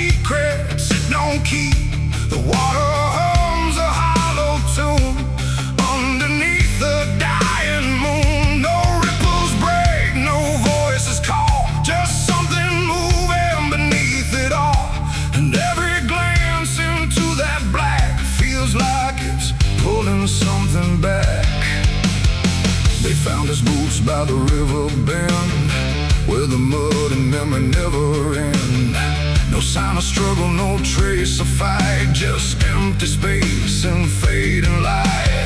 secrets it don't keep. The water hums a hollow tune underneath the dying moon. No ripples break, no voices call, just something moving beneath it all. And every glance into that black feels like it's pulling something back. They found his boots by the river bend, where the mud and memory never end. No sign of struggle, no trace of fight, just empty space and fading light.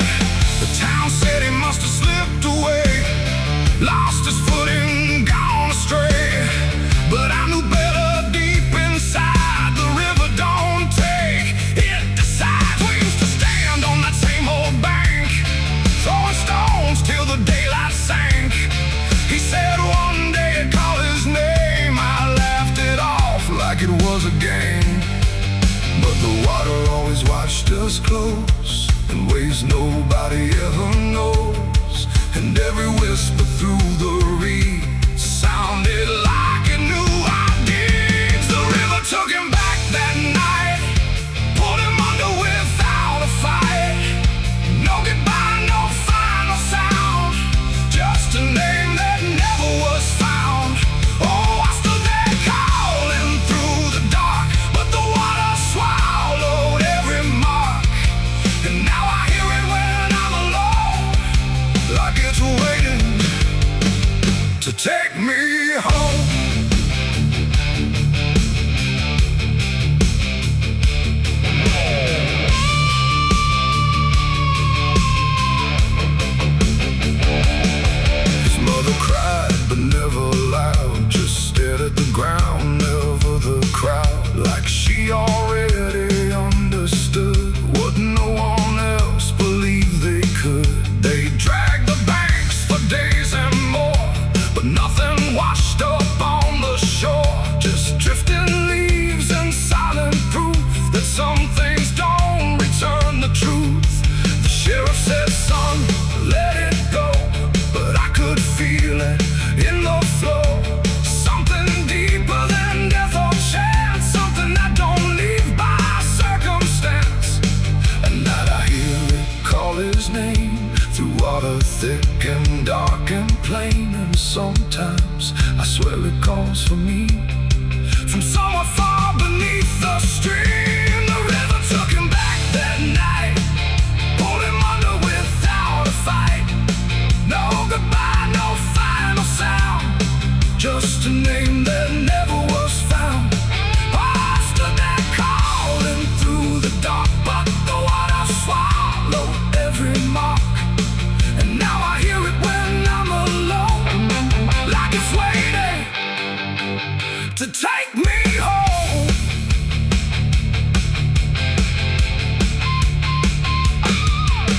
The town said he must have slipped away, lost his footing, gone astray. But I knew better deep inside, the river don't take, it decides. We used to stand on that same old bank, throwing stones till the daylight sank. He said one day I'd call his name. I laughed it off like it was a game. But the water always watched us close, in ways nobody ever knows. And every whisper through the reeds sounded like it knew our deeds. The river took him back that night, pulled him under without a fight. No goodbye, no final sound, just a name that never was found. Oh, I stood there calling through the dark, but the water swallowed every mark. And now I hear it when I'm alone, like it's waiting to take me home. His mother cried, but never loud, just stared at the ground, never the crowd. Like she already understood what no one else believed they could. They dragged the banks for days and more, but nothing washed up on the shore. Just drifting leaves and silent proof that some things don't return the truth. The sheriff said, son, let it go, but I could feel it in the flow. Something deeper than death or chance, something that don't leave by circumstance. At night I hear it call his name, through water thick and dark and plain. And sometimes I swear it calls for me, from somewhere far beneath the stream. The river took him back that night, pulled him under without a fight. No goodbye, no final sound, just a name that never was found. I stood there calling through the dark, but the water swallowed every mark. And now I hear it when I'm alone, like it's waiting to take me home.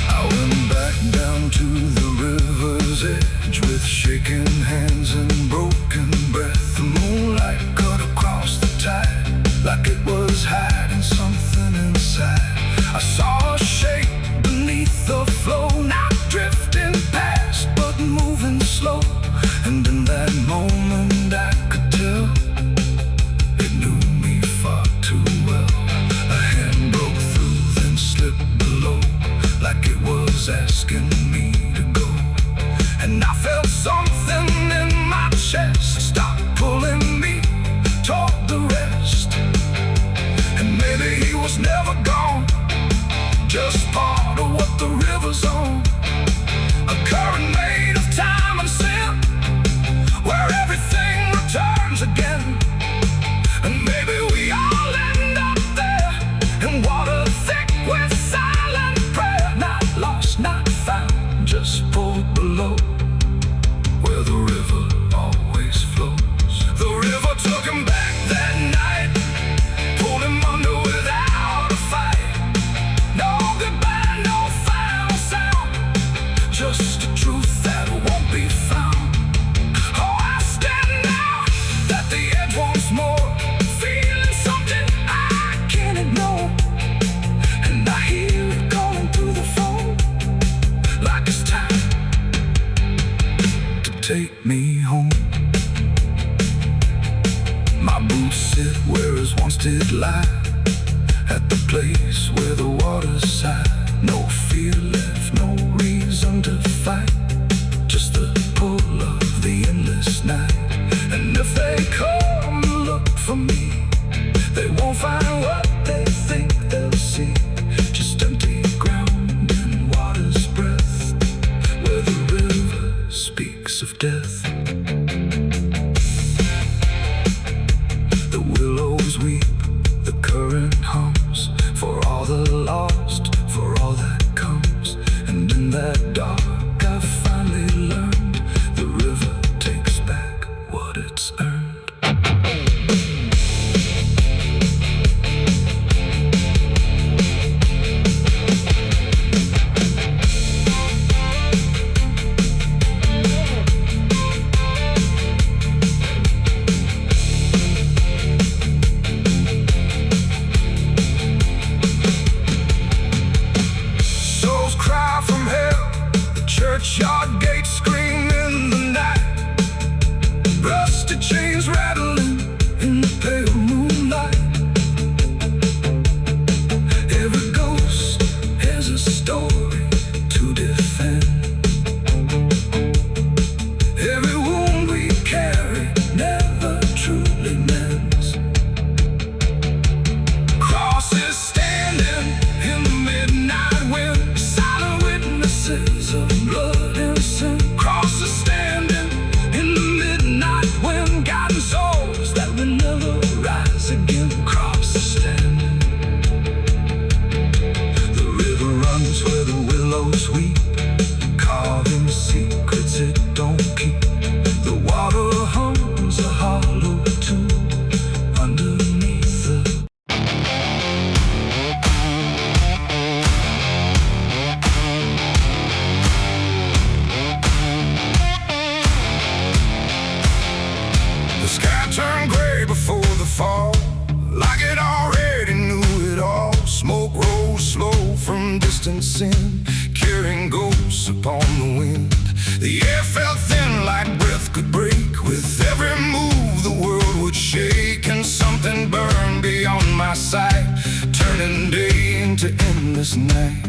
I went back down to the river's edge with shaking hands and broken breath. The moonlight cut across the tide, like it was hiding something inside. I saw a shape beneath the flow, not drifting past, but moving slow. And in that moment I could tell it knew me far too well. A hand broke through, then slipped below, like it was asking me to go. And I felt something in my chest stop pulling me toward the rest. And maybe he was never gone, lovers once did lie at the place where the waters sigh. No fear left, no reason to fight, just the pull of the endless night. And if they come look for me, they won't find what they think they'll see, just empty ground and water's breath, where the river speaks of death. The willows weep, the current hums, for all the lost, for all that comes. And in that dark I finally learned, the river takes back what it's earned. Churchyard gates scream in the night, rusty chains rattling in the pale moonlight. Every ghost has a story to defend. Every wound we carry never truly mends. Crosses standing in the midnight wind, silent witnesses of blood and sin. Crosses standing in the midnight wind, guiding souls that will never rise again. Crosses standing. The river runs where the willows weep, carving secrets it don't keep. The water hums a hollow tune underneath the sky turned gray before the fall, like it already knew it all. Smoke rose slow from distance in, carrying ghosts upon the wind. The air felt thin like breath could break. With every move the world would shake, and something burned beyond my sight, turning day into endless night.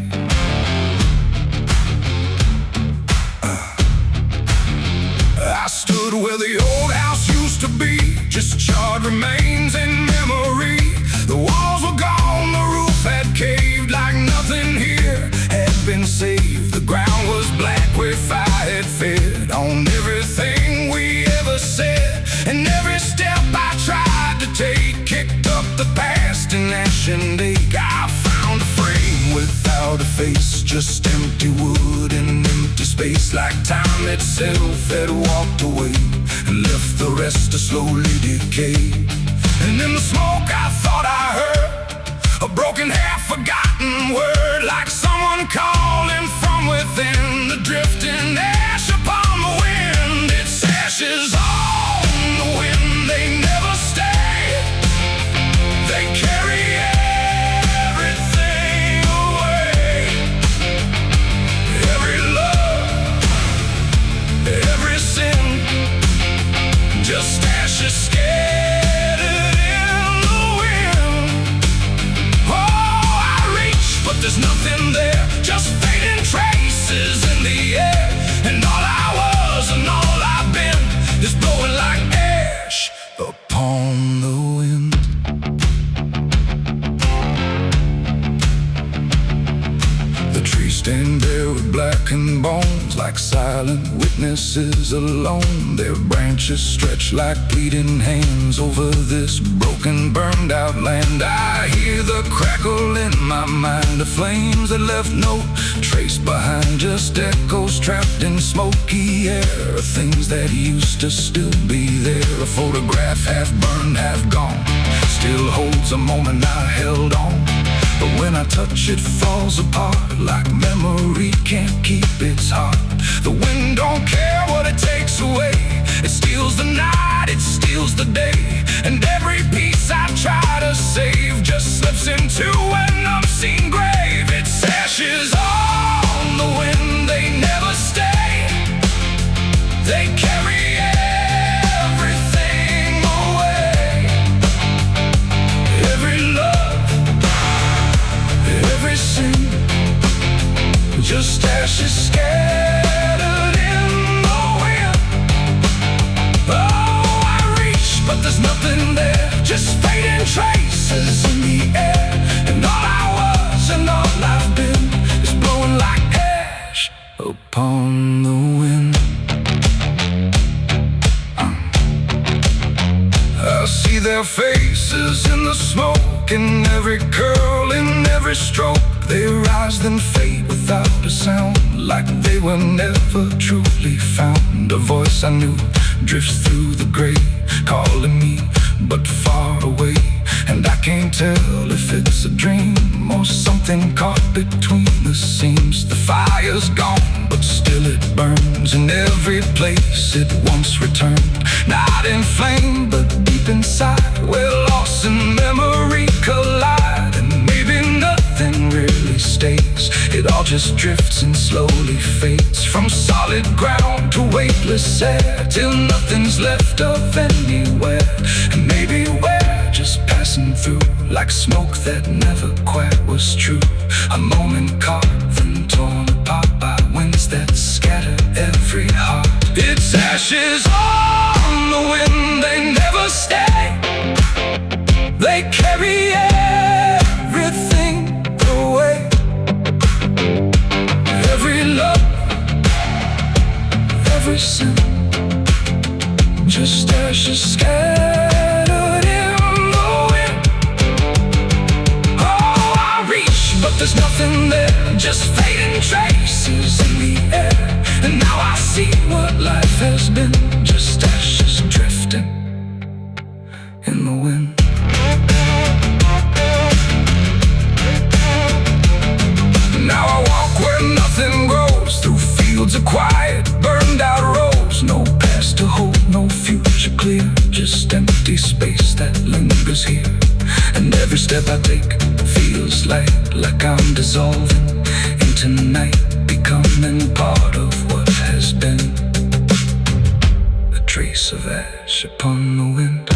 I stood where the old house used to be, just charred remains in memory. The walls were gone, the roof had caved, like nothing here had been saved. The ground was black where fire had fed on everything we ever said. And every step I tried to take kicked up the past in ash and ache. I found a frame without a face, just empty wood and empty space, like time itself had walked away and left the rest to slowly decay. And in the smoke I thought I heard a broken, half-forgotten word, like someone calling from within. The drifting ash upon the wind, its ashes on the wind. They never stay, they carry everything away. Every love, every sin, just ashes scattered in the wind. Oh, I reach, but there's nothing there, just fading traces in the air. And all I was and all I've been is blowing like ash upon the wind. The trees stand bare with blackened bones, like silent witnesses alone. Their branches stretch like pleading hands over this broken, burned out land. I hear the crackle in my mind of flames that left no trace behind, just echoes trapped in smoky air of things that used to still be there. A photograph half burned, half gone, still holds a moment I held on. But when I touch it falls apart, like memory can't keep its heart. The wind don't care what it takes away, it steals the night, it steals the day. And every piece I try to save just slips into an unseen grave. Its ashes on the wind, they never stay, they carry everything away. walk, in every curl, in every stroke. They rise then fade without a sound, like they were never truly found. A voice I knew drifts through the gray, calling me but far away. And I can't tell if it's a dream or something caught between the seams. The fire's gone, but still it burns in every place it once returned. Not in flame, but deep inside, where loss and memory collide. And maybe nothing really stays, it all just drifts and slowly fades. From solid ground to weightless air, till nothing's left of anywhere. And maybe we're just passing through, like smoke that never quite was true. A moment carved and torn apart by winds that scatter every heart. It's ashes on the wind, they never stay. They carry everything away. Every love, every sin, just ashes scattered in the wind. Oh, I reach, but there's nothing there, just fading traces in the air. And now I see what life has been, just ashes drifting in the wind. Now I walk where nothing grows, through fields of quiet, burned out roads. No past to hold, no future clear, just empty space that lingers here. And every step I take feels like I'm dissolving into night, becoming part of what has been. A trace of ash upon the wind.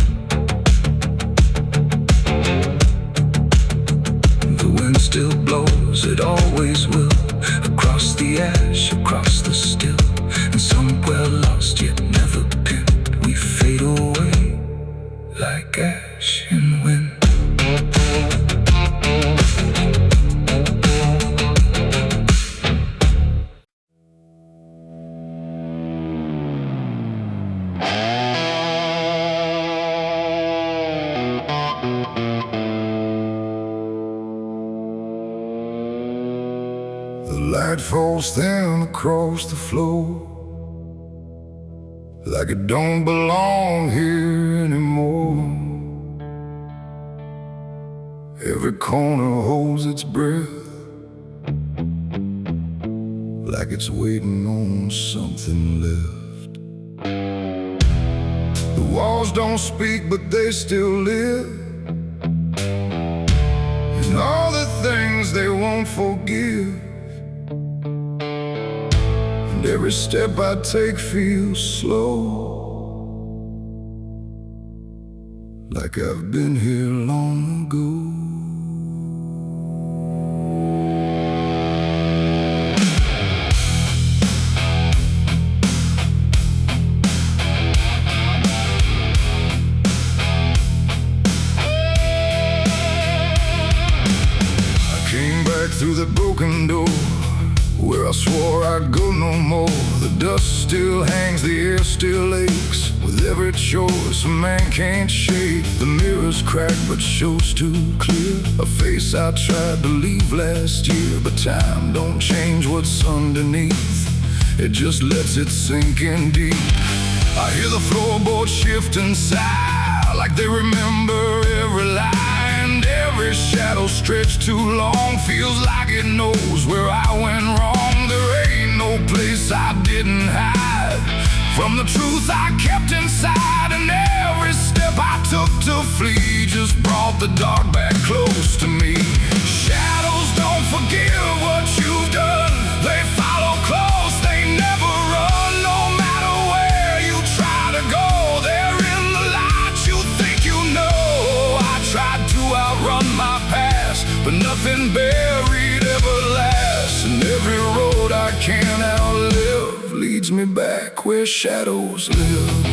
The wind still blows, it always will, across the ash, across the still. And somewhere lost yet never pinned, we fade away like ash in wind. The light falls thin across the floor, like it don't belong here anymore. Every corner holds its breath, like it's waiting on something left. The walls don't speak, but they still live, and all the things they won't forgive. And every step I take feels slow, like I've been here long ago. Through the broken door, where I swore I'd go no more. The dust still hangs, the air still aches, with every choice a man can't shake. The mirror's cracked but shows too clear, a face I tried to leave last year. But time don't change what's underneath, it just lets it sink in deep. I hear the floorboards shift and sigh, like they remember every lie. Every shadow stretched too long feels like it knows where I went wrong. There ain't no place I didn't hide from the truth I kept inside. And every step I took to flee just brought the dark back close to me. Shadows don't forgive what you've done, they follow close, they never run. No matter where you try to go, they're in the light you think you know. I tried to outrun my past, but nothing buried ever lasts. And every road I can't outlive leads me back where shadows live.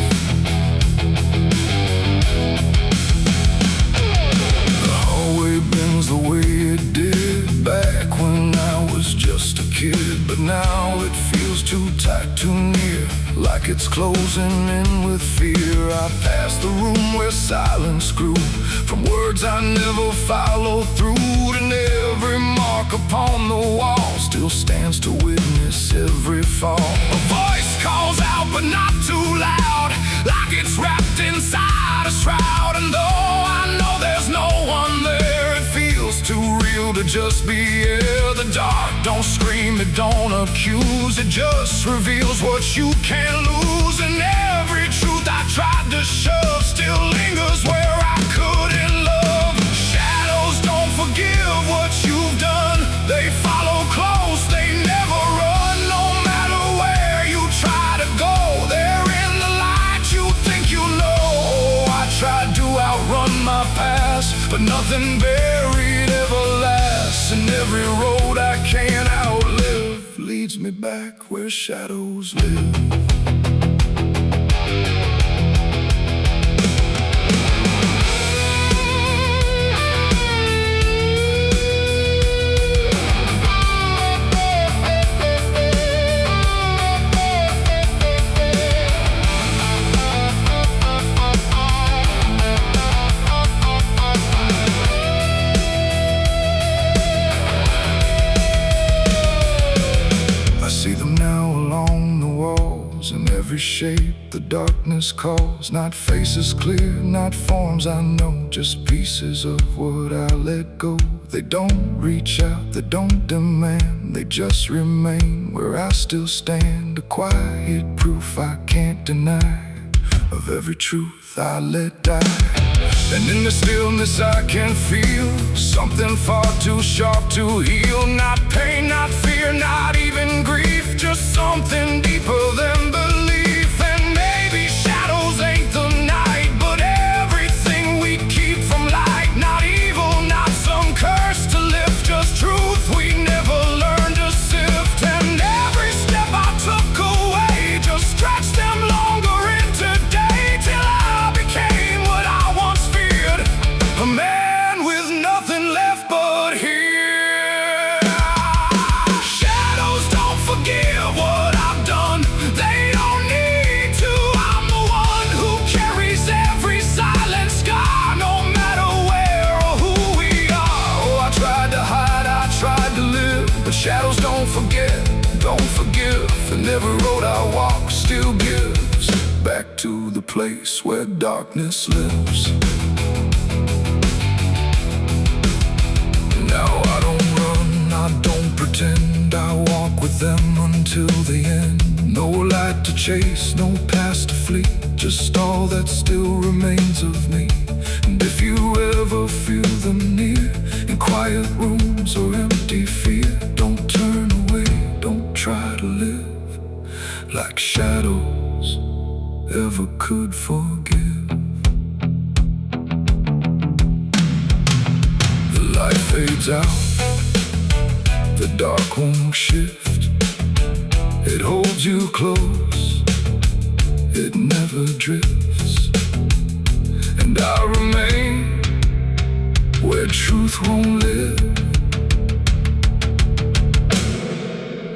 The hallway bends the way it did back when I was just a kid, but now it feels too tight, too near, like it's closing in with fear. I pass the room where silence grew, from words I never followed through. And every mark upon the wall still stands to witness every fall. A voice calls out but not too loud, like it's wrapped inside a shroud. And though I know there's no one there, it feels too real to just be here. The dark don't scream, it don't accuse, it just reveals what you can't lose. And every truth I tried to shove still lingers where I couldn't love. Shadows don't forgive what you've done, they follow close, they never run. No matter where you try to go, they're in the light you think you know. I tried to outrun my past, but nothing buried ever lasts. And every road I can't outlive leads me back where shadows live. Every shape the darkness calls, not faces clear, not forms I know, just pieces of what I let go. They don't reach out, they don't demand, they just remain where I still stand. A quiet proof I can't deny of every truth I let die. And in the stillness I can feel something far too sharp to heal. Not pain, not fear, not even grief, just something deeper than belief. And maybe shadows ain't the night, but everything we keep from light. Not evil, not some curse to lift, just truth we never learned to sift. And every step I took away just stretched them longer into day, till I became what I once feared, a man with nothing left but here. Shadows don't forgive what I've done, they don't need to. I'm the one who carries every silent scar, no matter where or who we are. Oh, I tried to hide, I tried to live, but shadows don't forget, don't forgive. And every road I walk still gives back to the place where darkness lives. Now I don't run, I don't pretend, I walk with them until the end. No light to chase, no past to flee, just all that still remains of me. And if you ever feel them near, in quiet rooms or empty fear, don't turn away, don't try to live like shadows ever could forgive. The light fades out, the dark won't shift. It holds you close, it never drifts. And I remain where truth won't live,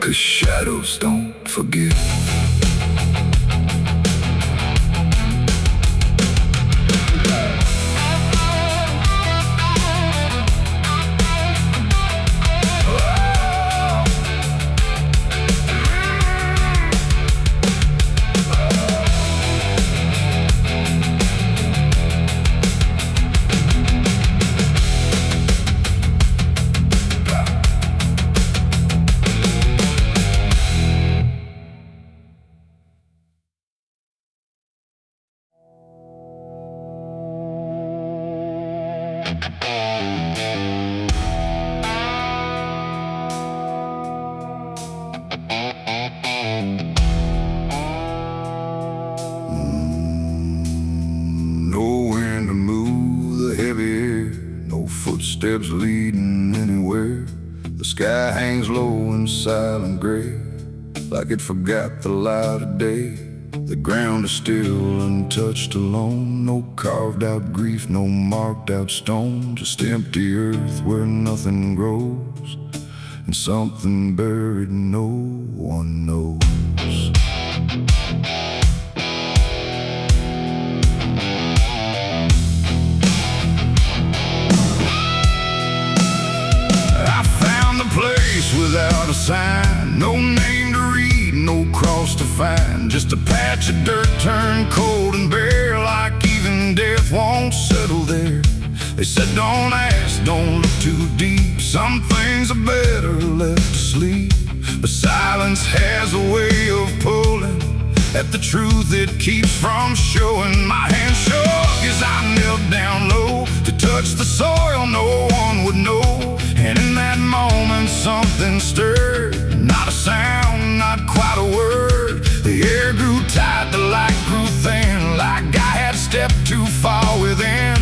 'cause shadows don't forgive. Nowhere to move the heavy air, no footsteps leading anywhere. The sky hangs low in silent gray, like it forgot the light of day. The ground is still untouched alone, no carved out grief, no marked out stone, just empty earth where nothing grows, and something buried no one knows. No name to read, no cross to find, just a patch of dirt turned cold and bare, like even death won't settle there. They said don't ask, don't look too deep, some things are better left to sleep. But silence has a way of pulling at the truth it keeps from showing. My hand shook as I knelt down low to touch the soil no one would know. And in that moment something stirred, not a sound, not quite a word. The air grew tight, the light grew thin, like I had stepped too far within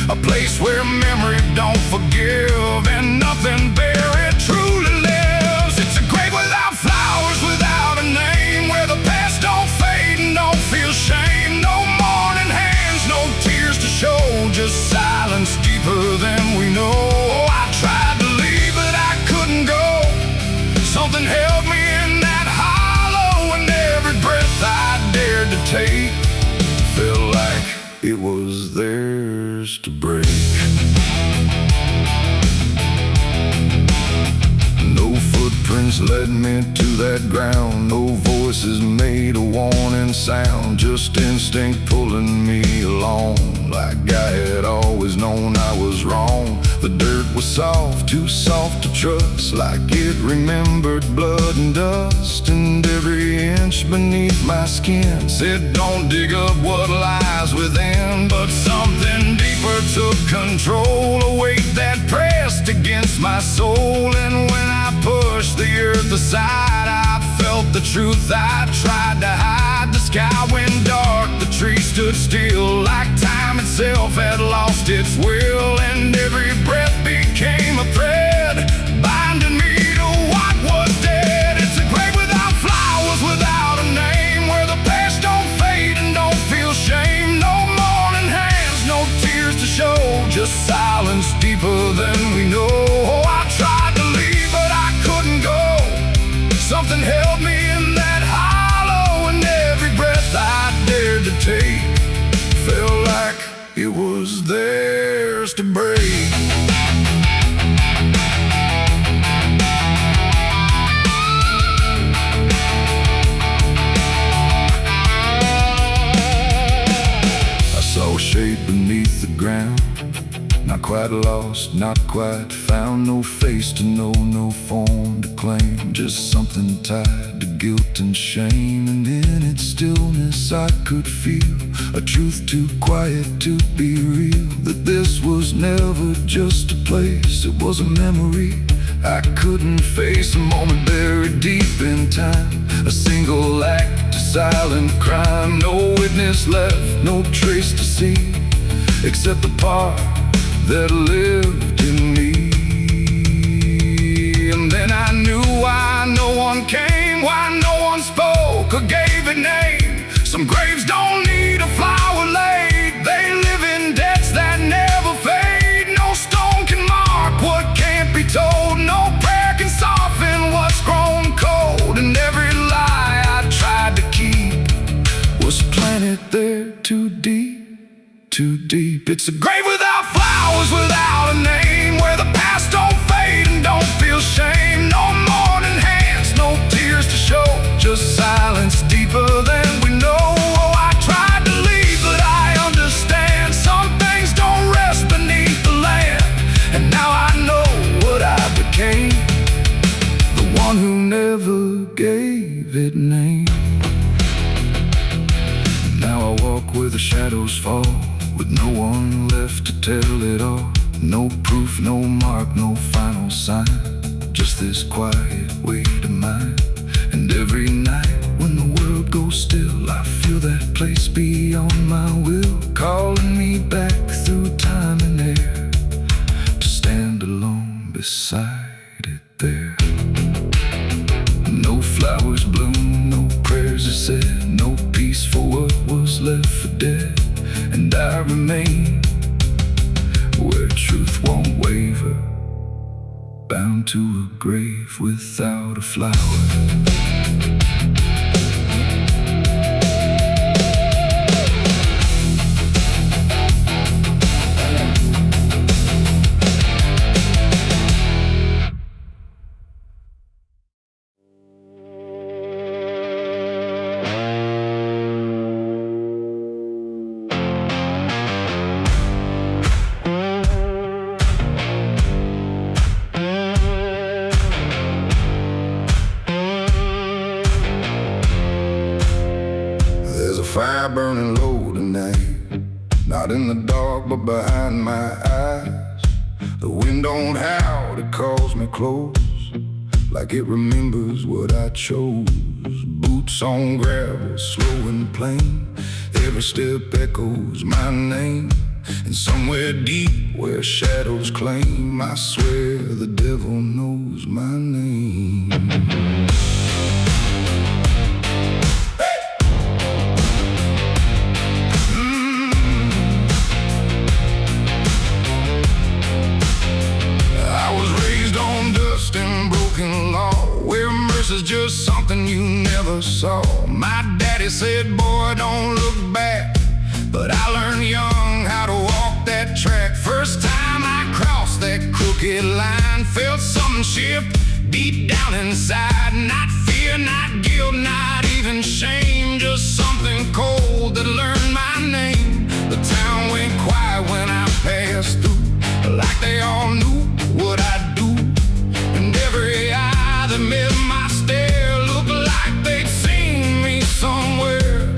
a place where memory don't forgive and nothing buried truly lives. It's a grave without flowers, without a name, where the past don't fade and don't feel shame. No mourning hands, no tears to show, just silence deeper than we know. I tried to leave but I couldn't go. Something held me in that hollow, and every breath I dared to take felt like it was theirs to break. No footprints led me to that ground, no voices made a warning sound, just instinct pulling me along, like I had always known I was wrong. The dirt was soft, too soft to trust, like it remembered blood and dust, and every inch beneath my skin said don't dig up what lies within. But something deeper took control, a weight that pressed against my soul, and when I pushed the earth aside I felt the truth I tried to hide. The sky went dark, the trees stood still, like time itself had lost its will, and every breath became a thread binding me to what was dead. It's a grave without flowers, without a name, where the past don't fade and don't feel shame. No mourning hands, no tears to show, just silence deeper than we know. I tried to leave but I couldn't go. Something held me in that hollow, and every breath I dared to take felt like it was theirs to break. I saw a shape beneath the ground, not quite lost, not quite found. No face to know, no form to claim, just something tied to guilt and shame. And in its stillness I could feel a truth too quiet to be real, that this was never just a place, it was a memory I couldn't face. A moment buried deep in time, a single act, a silent crime. No witness left, no trace to see, except the part that lived in me. And then I knew why no one came, why no one spoke or gave a name. Some graves don't need a flower laid, they live in debts that never fade. No stone can mark what can't be told, no prayer can soften what's grown cold. And every lie I tried to keep was planted there too deep, too deep. It's a grave without flowers, without a name, where the past don't fade and don't feel shame. No mourning hands, no tears to show, just silence deeper than we know. I tried to leave but I understand, some things don't rest beneath the land. And now I know what I became, the one who never gave it name. Now I walk where the shadows fall, with no one left to tell it all. No proof, no mark, no final sign, just this quiet weight of mine. And every night when the world goes still, I feel that place beyond my will, calling me back through time and air, to stand alone beside it there. No flowers bloom, no prayers are said, no peace for what was left for dead. And I remain where truth won't waver, bound to a grave without a flower. burning low tonight. Not in the dark, but behind my eyes. The wind don't howl, it calls me close, like it remembers what I chose. Boots on gravel, slow and plain. Every step echoes my name. And somewhere deep where shadows claim, I swear the devil knows my name. I was raised on dust and broken law, where mercy's just something you never saw. My daddy said, boy, don't look back. But I learned young how to walk that track. First time I crossed that crooked line, felt something shift deep down inside. Not fear, not guilt, not even shame, just something cold that learned my name. The town went quiet when I passed through, like they all knew what I'd do. And every eye that met my stare looked like they'd seen me somewhere.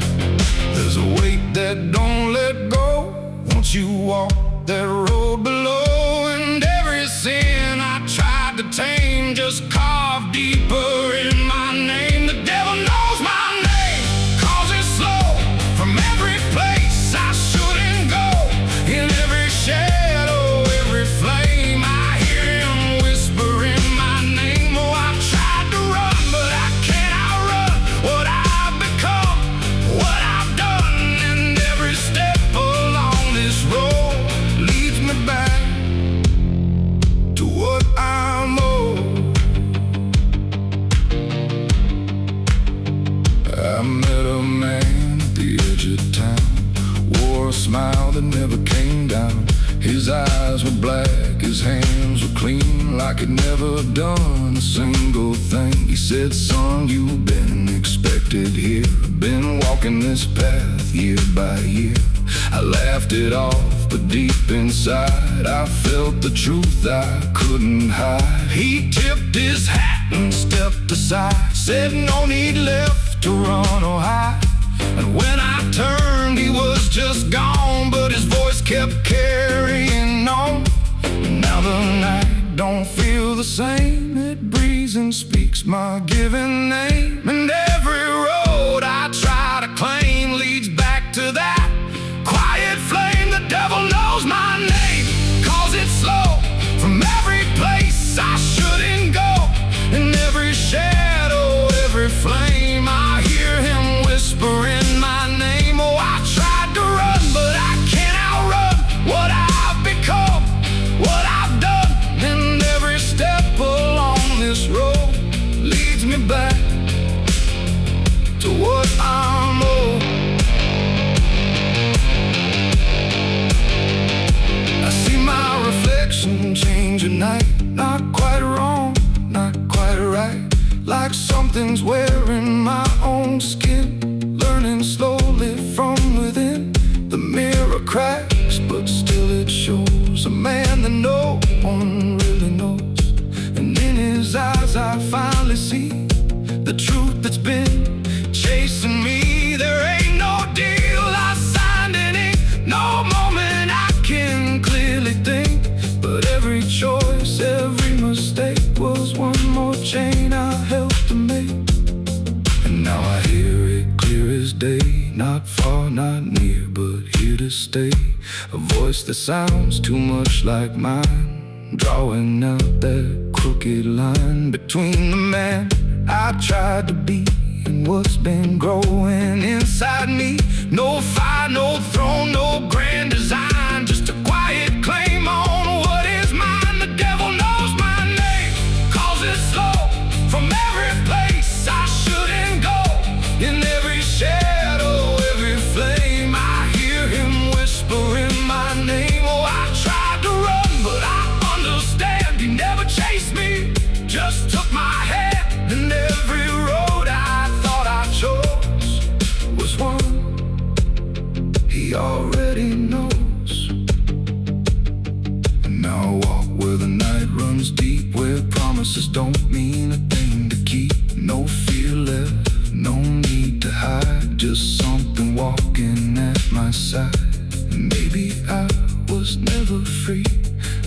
There's a weight that don't let go once you walk that road below. And every sin I tried to tame just carved deeper in my name. The devil knows my name, 'cause it's slow from every place I shouldn't go. In every shadow, every flame, I hear him whispering my name. Oh, I've tried to run, but I can't outrun what I've become, what I've done. And every step along this road leads me back to what I'm owed. I met a man at the edge of town, wore a smile that never came down. His eyes were black, his hands were clean, like he'd never done a single thing. He said, son, you've been expected here, been walking this path year by year. I laughed it off, but deep inside I felt the truth I couldn't hide. He tipped his hat and stepped aside, said no need left to run or hide. And when I turned, he was just gone, but his voice kept carrying on. Now the night don't feel the same, it breathes and speaks my given name. And every road I try to claim leads back to that quiet flame. The devil knows my name, 'cause it's slow from every place I shouldn't go. In every shadow, every flame, I hear him whispering my name. Oh, I tried to run, but I can't outrun what I've become, what I've done. And every step along this road leads me back to what I'm owed. I see my reflection change at night, not quite wrong, not quite right, like something's wearing my own skin, learning slowly from within. The mirror cracks, but still it shows a man that no one really knows. And in his eyes I finally see the truth that's been chasing me. There ain't no deal I signed in ink, no moment I can clearly think, but every choice, every mistake was one more chain I helped to make. And now I hear it clear as day, not far, not near, but here to stay. A voice that sounds too much like mine, drawing out that crooked line between the man I tried to be and what's been growing inside me. No fire, no throne, no grand design, just a quiet claim on what is mine. The devil knows my name, 'cause it's slow from every place I shouldn't go. In every shadow, every flame, I hear him whispering my name. Oh, I tried to run, but I understand he never chased me, just took my hand. And every road I thought I chose was one he already knows. And now I walk where the night runs deep, where promises don't mean a thing to keep. No fear left, no need to hide. just something walking at my side. Maybe I was never free.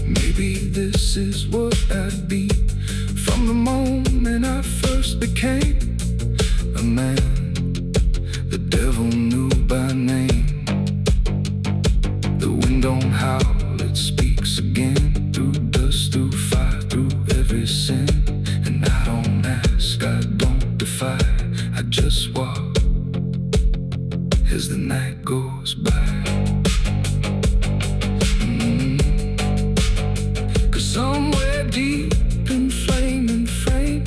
Maybe this is what I'd be. From the moment I first became a man, the devil knew by name. The wind don't howl, it speaks again. Through dust, through fire, through every sin. And I don't ask, I don't defy, I just walk as the night goes by. Cause somewhere deep in flaming frame,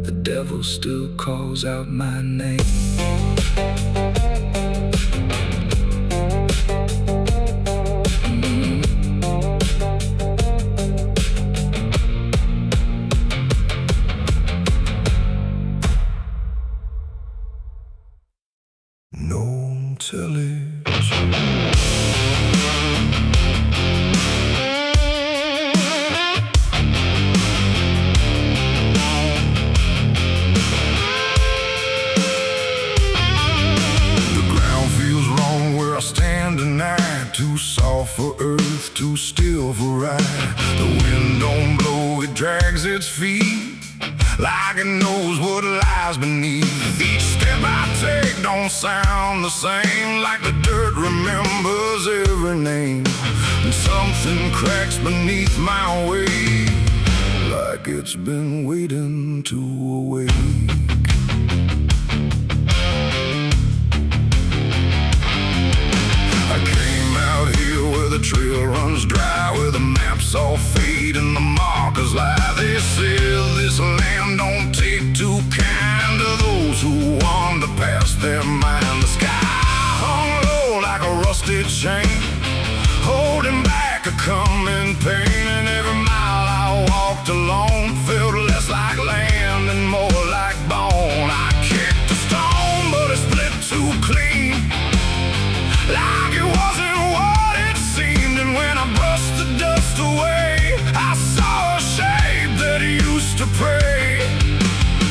the devil still calls out my name. No television. Too soft for earth, too still for ride. The wind don't blow, it drags its feet like it knows what lies beneath. Each step I take don't sound the same, like the dirt remembers every name. And something cracks beneath my weight, like it's been waiting to awake. The trail runs dry, where the maps all fade and the markers lie. They say this land don't take too kind to those who wander past their mind. The sky hung low like a rusted chain, holding back a coming pain. And every mile I walked alone felt less like land and more like bone. I kicked a stone, but it split too clean, like it wasn't when I brushed the dust away. I saw a shape that used to pray.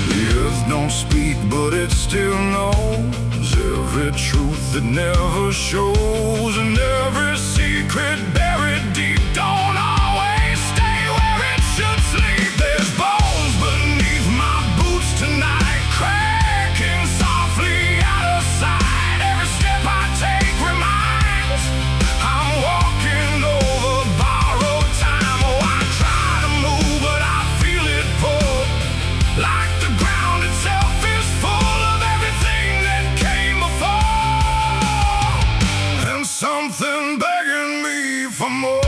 The earth don't speak, but it still knows every truth that never shows. And every secret buried deep don't always stay where it should sleep. There's bones beneath my boots tonight, cracking softly out of sight. Every step I take reminds I'm walking over borrowed time. Oh, I try to move, but I feel it pull, like the ground itself is full of everything that came before, and something begging me for more.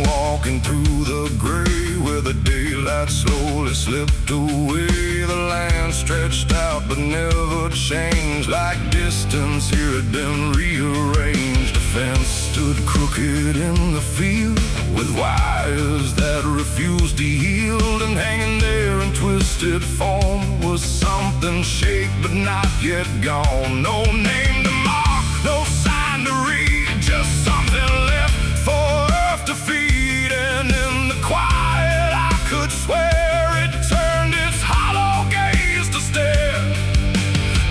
Walking through the gray, where the daylight slowly slipped away. The land stretched out but never changed, like distance here had been rearranged. A fence stood crooked in the field, with wires that refused to yield. And hanging there in twisted form was something shaped but not yet gone. No name to mark, no sign to read, just something left for earth to feed. And in the quiet I could swear it turned its hollow gaze to stare.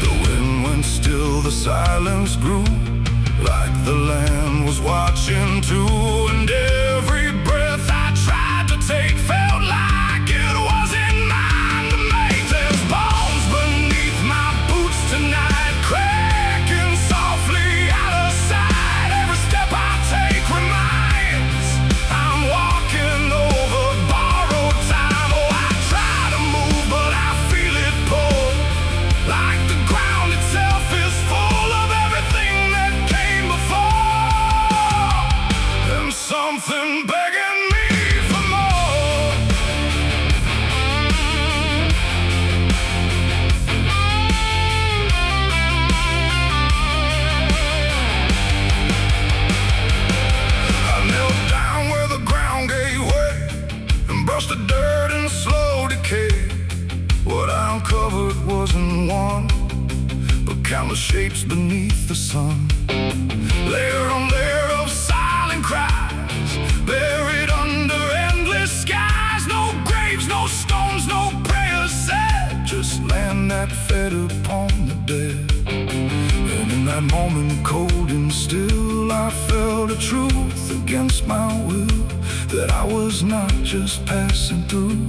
The wind went still, the silence grew, like the land was watching too. And every breath I tried to take felt like it wasn't mine to make. There's bones beneath my boots tonight, cracking softly out of sight. Every step I take reminds I'm walking over borrowed time. Oh, I try to move, but I feel it pull, like the ground itself is full of everything that came before, and something begging me for more. I knelt down where the ground gave way and brushed the dirt in slow decay. What I uncovered wasn't one, but countless shapes beneath the sun. Layer on layer of silent cries, buried under endless skies. No graves, no stones, no prayers said, just land that fed upon the dead. And in that moment, cold and still, I felt a truth against my will, that I was not just passing through.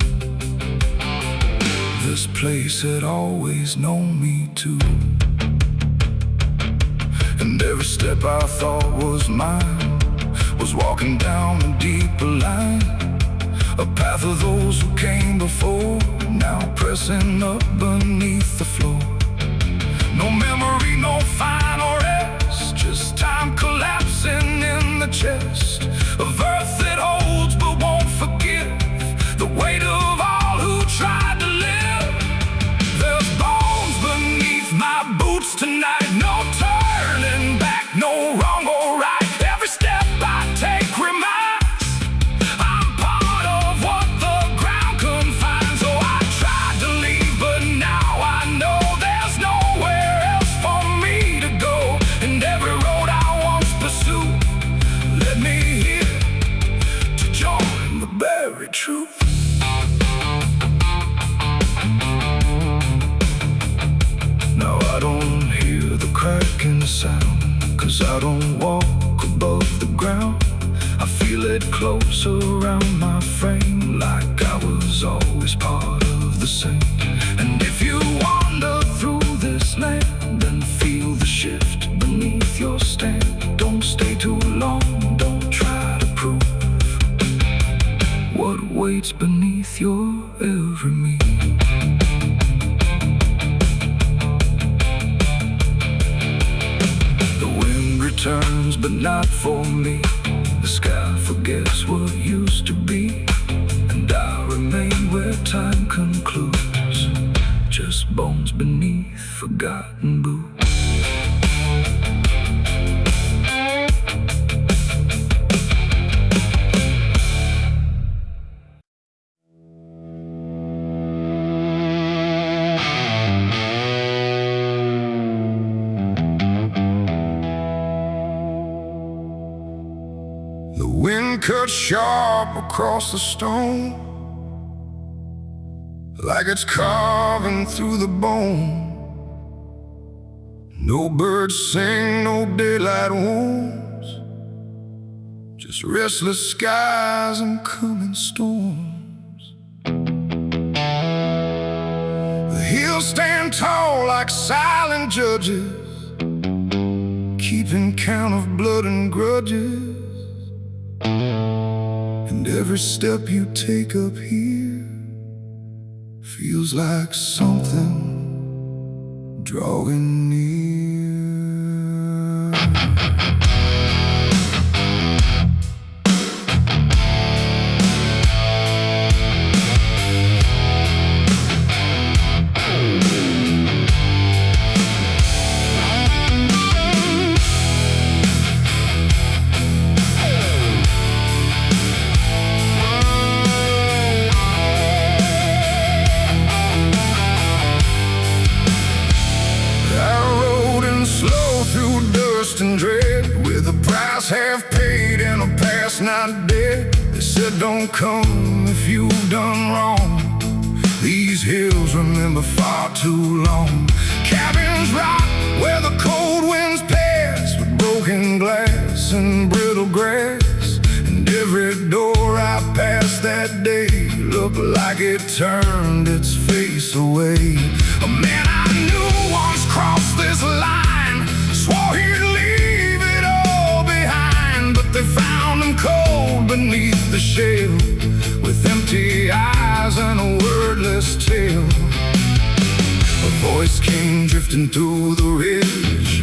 This place had always known me too. And every step I thought was mine was walking down a deeper line, a path of those who came before, now pressing up beneath the floor. No memory, no final rest, just time collapsing in the chest of earth that holds but won't forgive the weight of all who tried to live. There's bones beneath my boots tonight, no turning back, no wrong or right. Every step I take reminds I'm part of what the ground confines. So I tried to leave, but now I know there's nowhere else for me to go. And every road I once pursued led me here to join the buried truth. Now I don't hear the cracking sound, 'cause I don't walk above the ground. I feel it close around my frame, like I was always part of the same. And if you wander through this land and feel the shift beneath your stand, don't stay too long, don't try to prove what waits beneath your every move. Turns, but not for me. The sky forgets what used to be, and I remain where time concludes, just bones beneath forgotten boots. Wind cut sharp across the stone, like it's carving through the bone. No birds sing, no daylight wounds, just restless skies and coming storms. The hills stand tall like silent judges, keeping count of blood and grudges. And every step you take up here feels like something drawing near. And dread, with a price half paid and a past not dead. They said don't come if you've done wrong. These hills remember far too long. Cabins rock where the cold winds pass, with broken glass and brittle grass. And every door I passed that day looked like it turned its face away. A man I knew once crossed this line, swore he'd leave it all behind, but they found him cold beneath the shell, with empty eyes and a wordless tale. A voice came drifting through the ridge,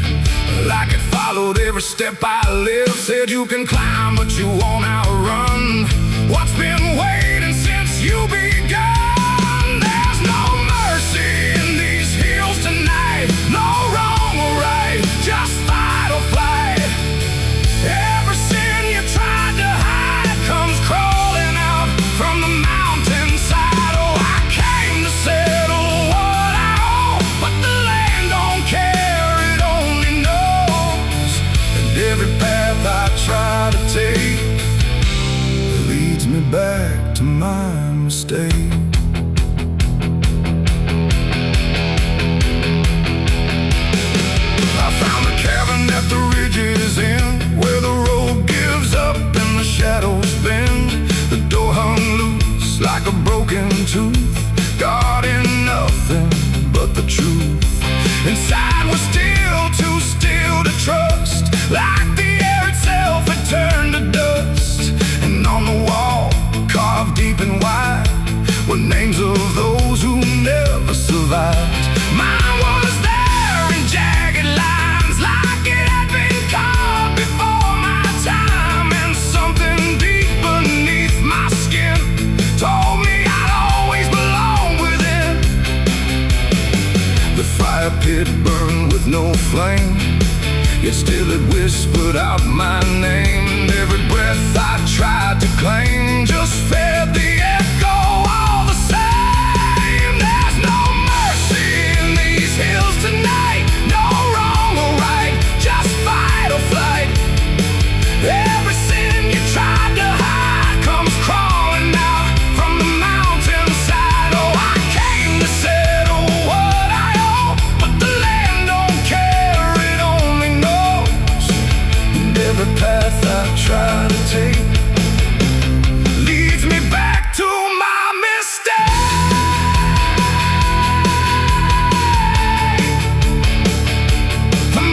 like it followed every step I lived. Said you can climb, but you won't outrun what's been waiting since you begun. There's no mercy in these hills tonight, no wrong or right, just fight or flight. Every sin you tried to hide comes crawling out from the mountainside. Oh, I came to settle what I owe, but the land don't care stay. I found a cabin at the ridge's end, where the road gives up and the shadows bend. The door hung loose like a broken tooth, guarding nothing but the truth. Inside was still too still to trust, like the air itself had turned to dust. And on the wall, carved deep and wide, were names of those who never survived. Mine was there in jagged lines, like it had been carved before my time. And something deep beneath my skin told me I'd always belong within. The fire pit burned with no flame, yet still it whispered out my name. And every breath I tried to claim just fed the echo all the same. There's no mercy in these hills tonight, no wrong or right, just fight or flight. Every sin you tried to hide comes crawling out from the mountainside. Oh, I came to settle what I owe, but the land don't care, it only knows. And every path I try to take leads me back to my mistake.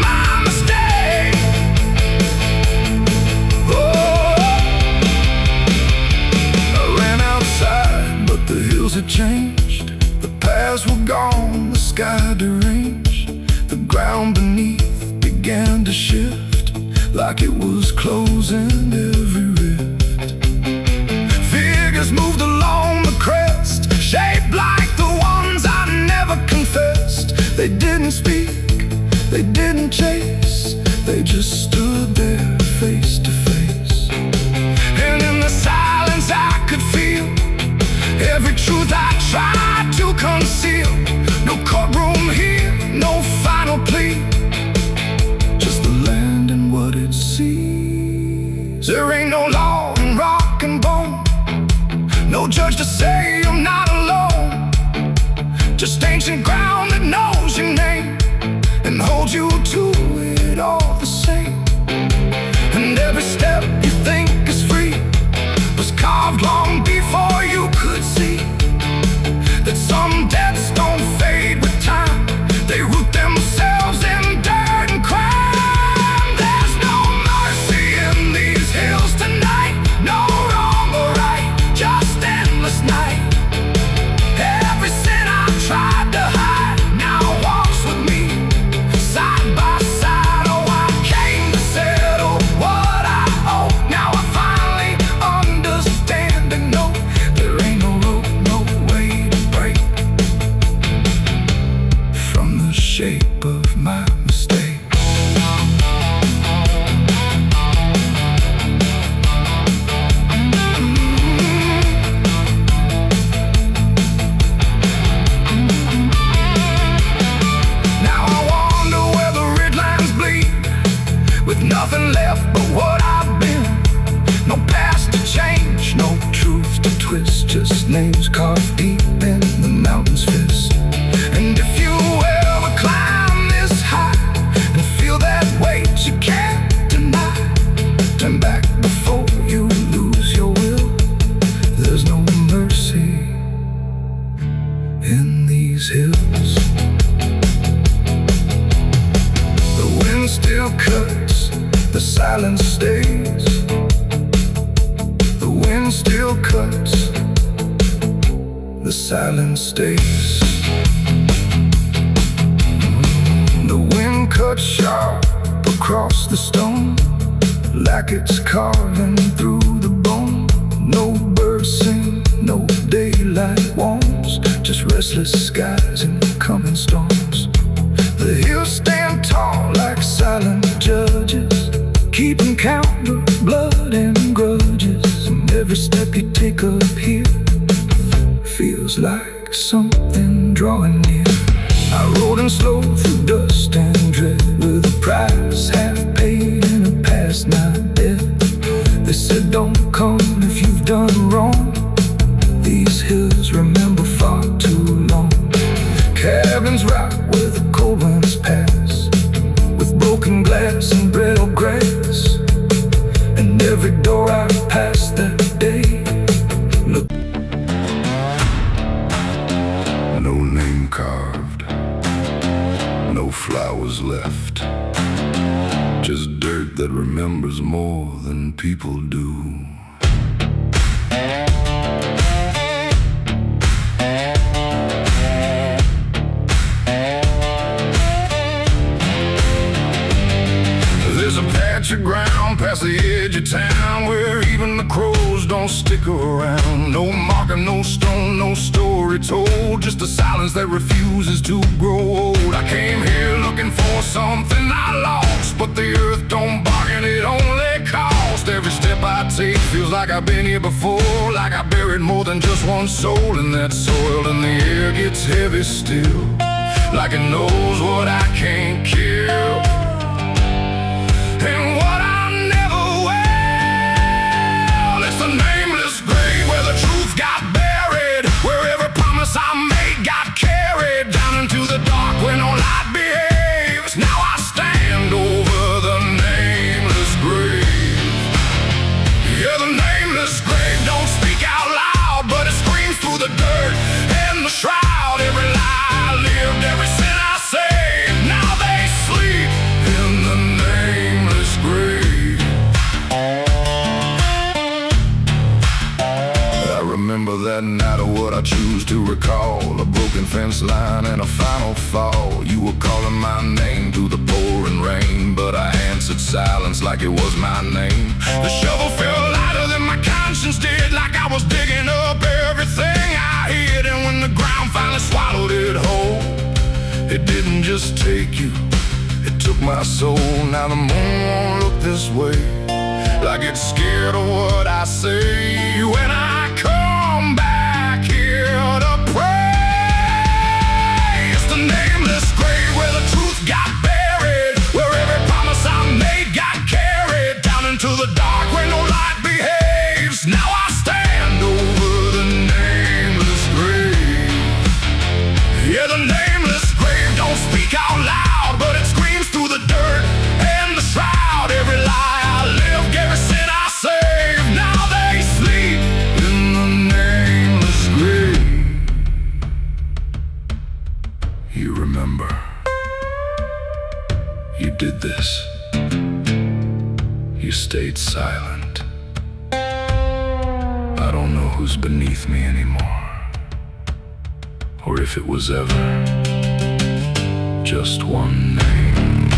My mistake. Oh, I ran outside, but the hills had changed. The paths were gone, the sky deranged. The ground beneath began to shift, like it was closing every rift. Figures moved along the crest, shaped like the ones I never confessed. They didn't speak, they didn't chase, they just stood there face to face. And in the silence I could feel every truth I tried to conceal. No courtroom here, no final plea, just the land and what it sees. There ain't no law in rock and bone, no judge to say I'm not alone, just ancient ground that knows your name and holds you to it all the same. And every step you think is free was carved long before you could see that some debts don't fade with time, they root themselves in dirt and crime. There's no mercy in these hills tonight, no wrong or right, just endless night. Every sin I tried to hide now walks with me, side by side. Oh, I came to settle what I owe. Now I finally understand and know there ain't no rope, no way to break from the shape of my mistake. Now I wonder where the ridgelands bleed, with nothing left but what I've been. No past to change, no truth to twist, just names carved deep in the mountain's fist. And if you ever climb this high and feel that weight you can't deny, turn back before you lose your will. There's no mercy in these hills. The wind still cuts, the silence stays. The wind still cuts, the silence stays. The wind cuts sharp across the stone, like it's carving through the bone. No birds sing, no daylight warms, just restless skies and coming storms. The hills stand tall like silent judges, keeping count of blood and grudges. And every step you take up here feels like something drawing near. I rode in slow through dust and dread, with a price half paid and a past not dead. They said don't come if you've done wrong. These hills others remember far too long. Cabins rock where the cold winds pass, with broken glass and brittle grass. And every door I passed that day, look, no name carved, no flowers left, just dirt that remembers more than people do. There's a patch of ground past the edge of town where even the crows don't stick around. No marker, no stone, no story told, just a silence that refuses to grow old. I came here looking for something I lost, but the earth don't bargain, it only costs. Every step I take feels like I've been here before, like I buried more than just one soul in that soil. And the air gets heavy still, like it knows what I can't kill. And what I never will, it's the nameless grave where the truth got buried, where every promise I made got carried down into the dark where no light behaves. Now I stand over the nameless grave. Yeah, the nameless grave don't speak out loud, but it screams through the dirt and the shroud. Every lie I lived, every sin I saved, now they sleep in the nameless grave. I remember that night of what I choose to recall, a broken fence line and a final fall. You were calling my name through the pouring rain, but I answered silence like it was my name. The shovel felt lighter than my conscience did, like I was digging up everything I hid. And when the ground finally swallowed it whole, it didn't just take you, it took my soul. Now the moon won't look this way, like it's scared of what I say when I come back here to pray. It's the nameless grave where the truth got buried, where every promise I made got carried down into the dark where no light behaves. Now I stand over the nameless grave. Yeah, the nameless grave don't speak out loud, but it screams through the dirt and the shroud. Every lie I lived, every sin I saved, now they sleep in the nameless grave. You remember, you did this, you stayed silent. I don't know who's beneath me anymore, or if it was ever just one name.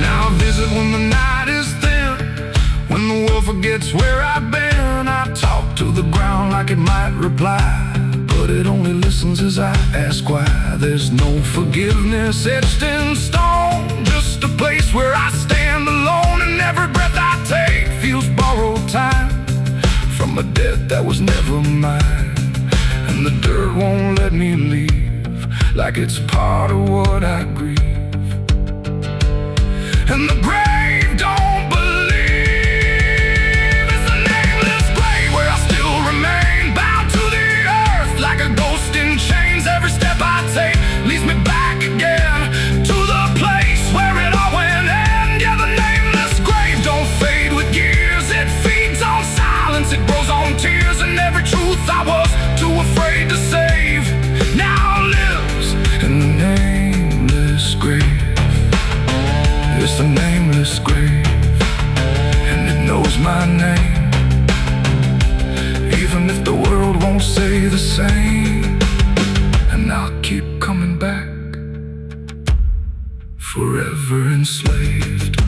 Now I visit when the night is thin, when the world forgets where I've been. I talk to the ground like it might reply, but it only listens as I ask why. There's no forgiveness etched in stone, just a place where I stand alone. And every breath I take feels borrowed time from a debt that was never mine. And the dirt won't let me leave, like it's part of what I grieve. And the grave don't believe. It's the nameless grave where I still remain, bound to the earth like a ghost in chains. Every step I take leads me back again to the place where it all went end. Yeah, the nameless grave don't fade with years, it feeds on silence, it grows on tears. And every truth I was too afraid to save now lives in the nameless grave. It's the nameless grave, and it knows my name, even if the world won't say the same. And I'll keep coming back, forever enslaved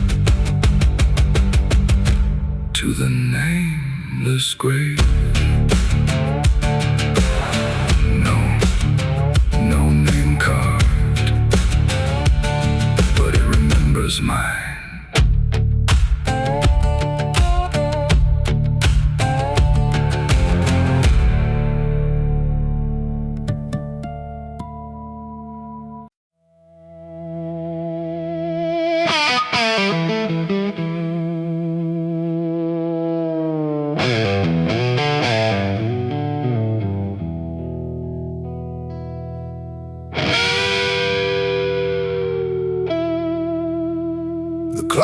to the nameless grave. No, no name carved, but it remembers mine.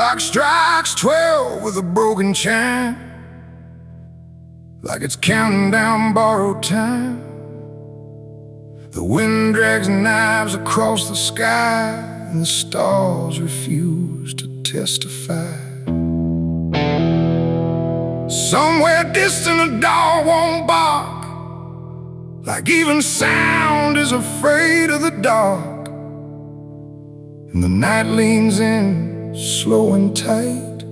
clock strikes 12 with a broken chime, like it's counting down borrowed time. The wind drags knives across the sky, and the stars refuse to testify. Somewhere distant a dog won't bark, like even sound is afraid of the dark. And the night leans in, slow and tight,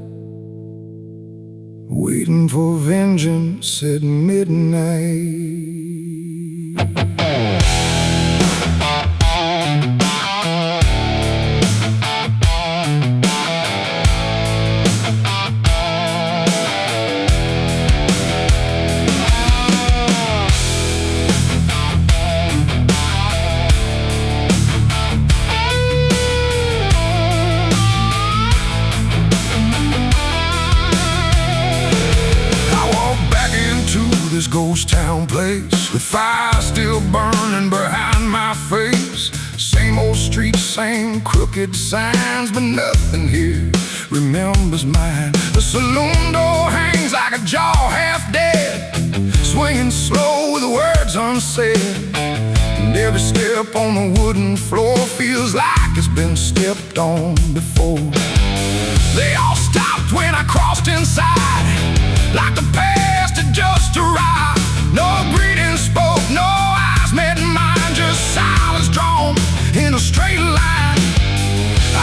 waiting for vengeance at midnight. This ghost town place, with fire still burning behind my face. Same old streets, same crooked signs, but nothing here remembers mine. The saloon door hangs like a jaw half dead, swinging slow with words unsaid. And every step on the wooden floor feels like it's been stepped on before. They all stopped when I crossed inside, like the past had just arrived. No greeting spoke, no eyes met mine, just silence drawn in a straight line.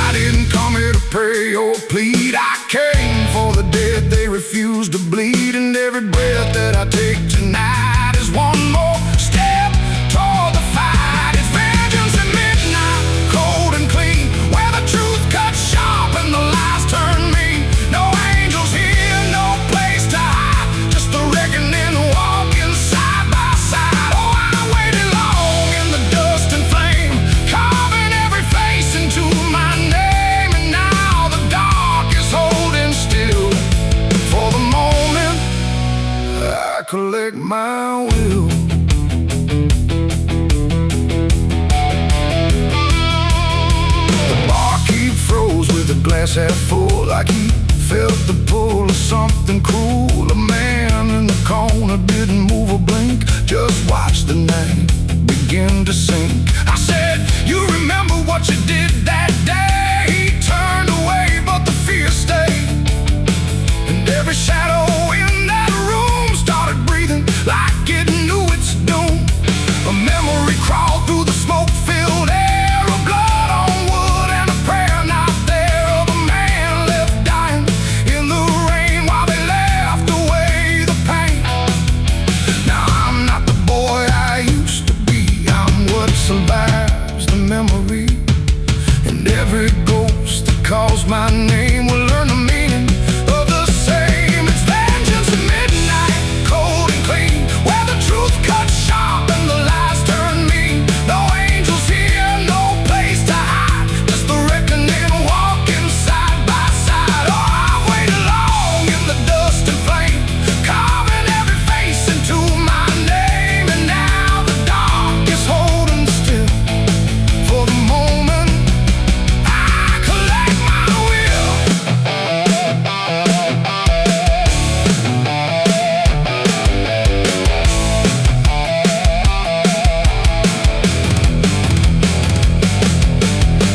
I didn't come here to pray or plead, I came for the dead they refuse to bleed. And every breath that I take tonight is one more step toward the fight. It's vengeance at midnight, cold and clean, where the truth cuts sharp and the lies turn mean. No angels here, no place to hide, just the reckoning walking side by side. Oh, I waited long in the dust and flame, carving every face into my name. And now the dark is holding still. For the moment I collect my will. The barkeep froze with a glass half full, like he felt the pull of something cruel. A man in the corner didn't move a blink, just watched the night begin to sink. I said, you remember what you did that day? He turned away, but the fear stayed. And every shadow in that room started breathing like it knew its doom. A memory crawled through the smoke-filled air, of blood on wood and a prayer not there, of a man left dying in the rain while they left away the pain. Now I'm not the boy I used to be, I'm what survives the memory. And every ghost that calls my name will learn the meaning of the same. It's vengeance at midnight, cold and clean, where the truth cuts sharp and the lies turn mean. No angels here, no place to hide, just the reckoning walking side by side. Oh, I waited long in the dust and flame, carving every face into my name. And now the dark is holding still. For the moment I collect my will.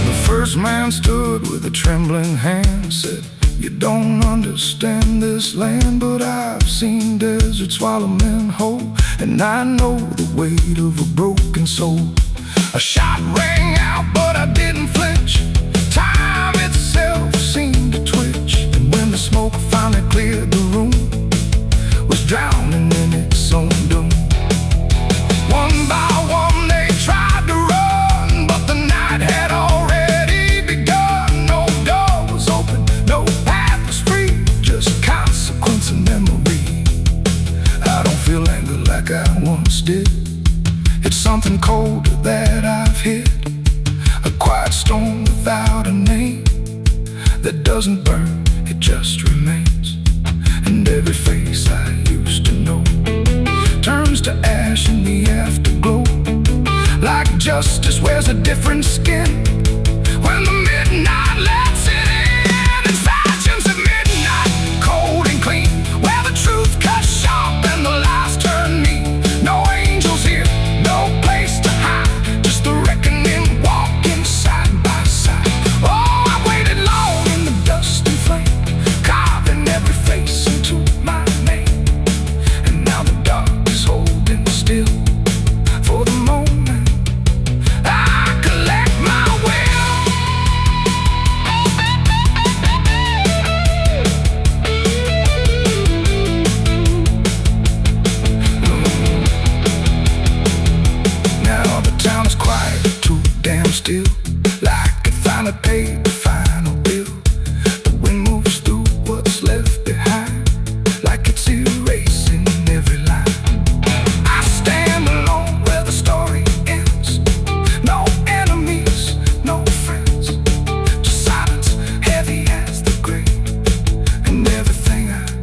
The first man stood with a trembling hand, said, you don't understand this land, but I've seen deserts swallow men whole, and I know the weight of a broken soul. A shot rang out, but I didn't flinch. Time itself seemed to twitch, and when the smoke finally cleared the room, was drowning in its own doom. One by one they tried to run, but the night had already begun. No door was open, no path was free, just consequence and memory. I don't feel anger like I once did, it's something colder that I've hit. A quiet storm without a name, that doesn't burn, it just remains. And every face I used to know turns to ash in the afterglow. Like justice wears a different skin when the midnight lets it in. It's fast.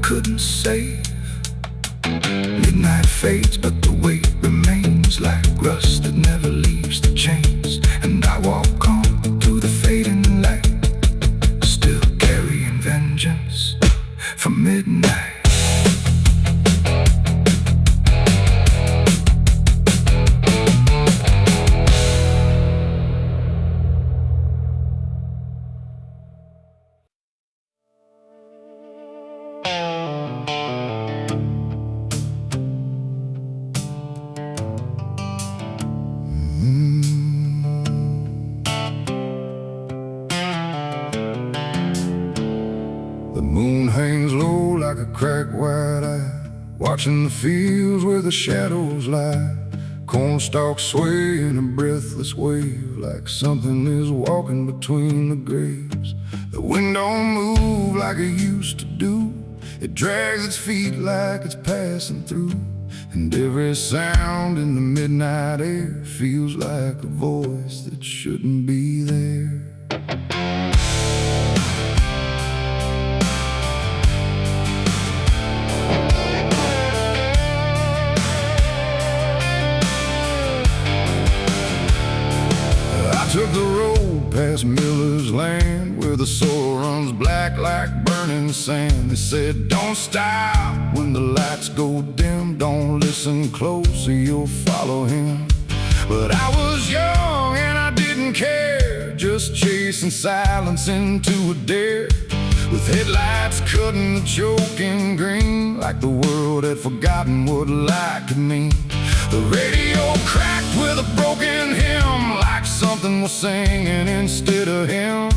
couldn't save. Midnight fades, but the weight remains like rust that never leaves the chains. And I walk on through the fading light, still carrying vengeance from midnight. The moon hangs low like a cracked white eye, watching the fields where the shadows lie. Corn stalks sway in a breathless wave, like something is walking between the graves. The wind don't move like it used to do, it drags its feet like it's passing through. And every sound in the midnight air feels like a voice that shouldn't be there. I took the road past Miller's land, where the soil runs black like burning sand. They said, don't stop when the lights go dim, don't listen close or you'll follow him. But I was young and I didn't care, just chasing silence into a dare. With headlights cutting the choking green, like the world had forgotten what light could mean. The radio cracked with a broken hymn, like something was singing instead of him.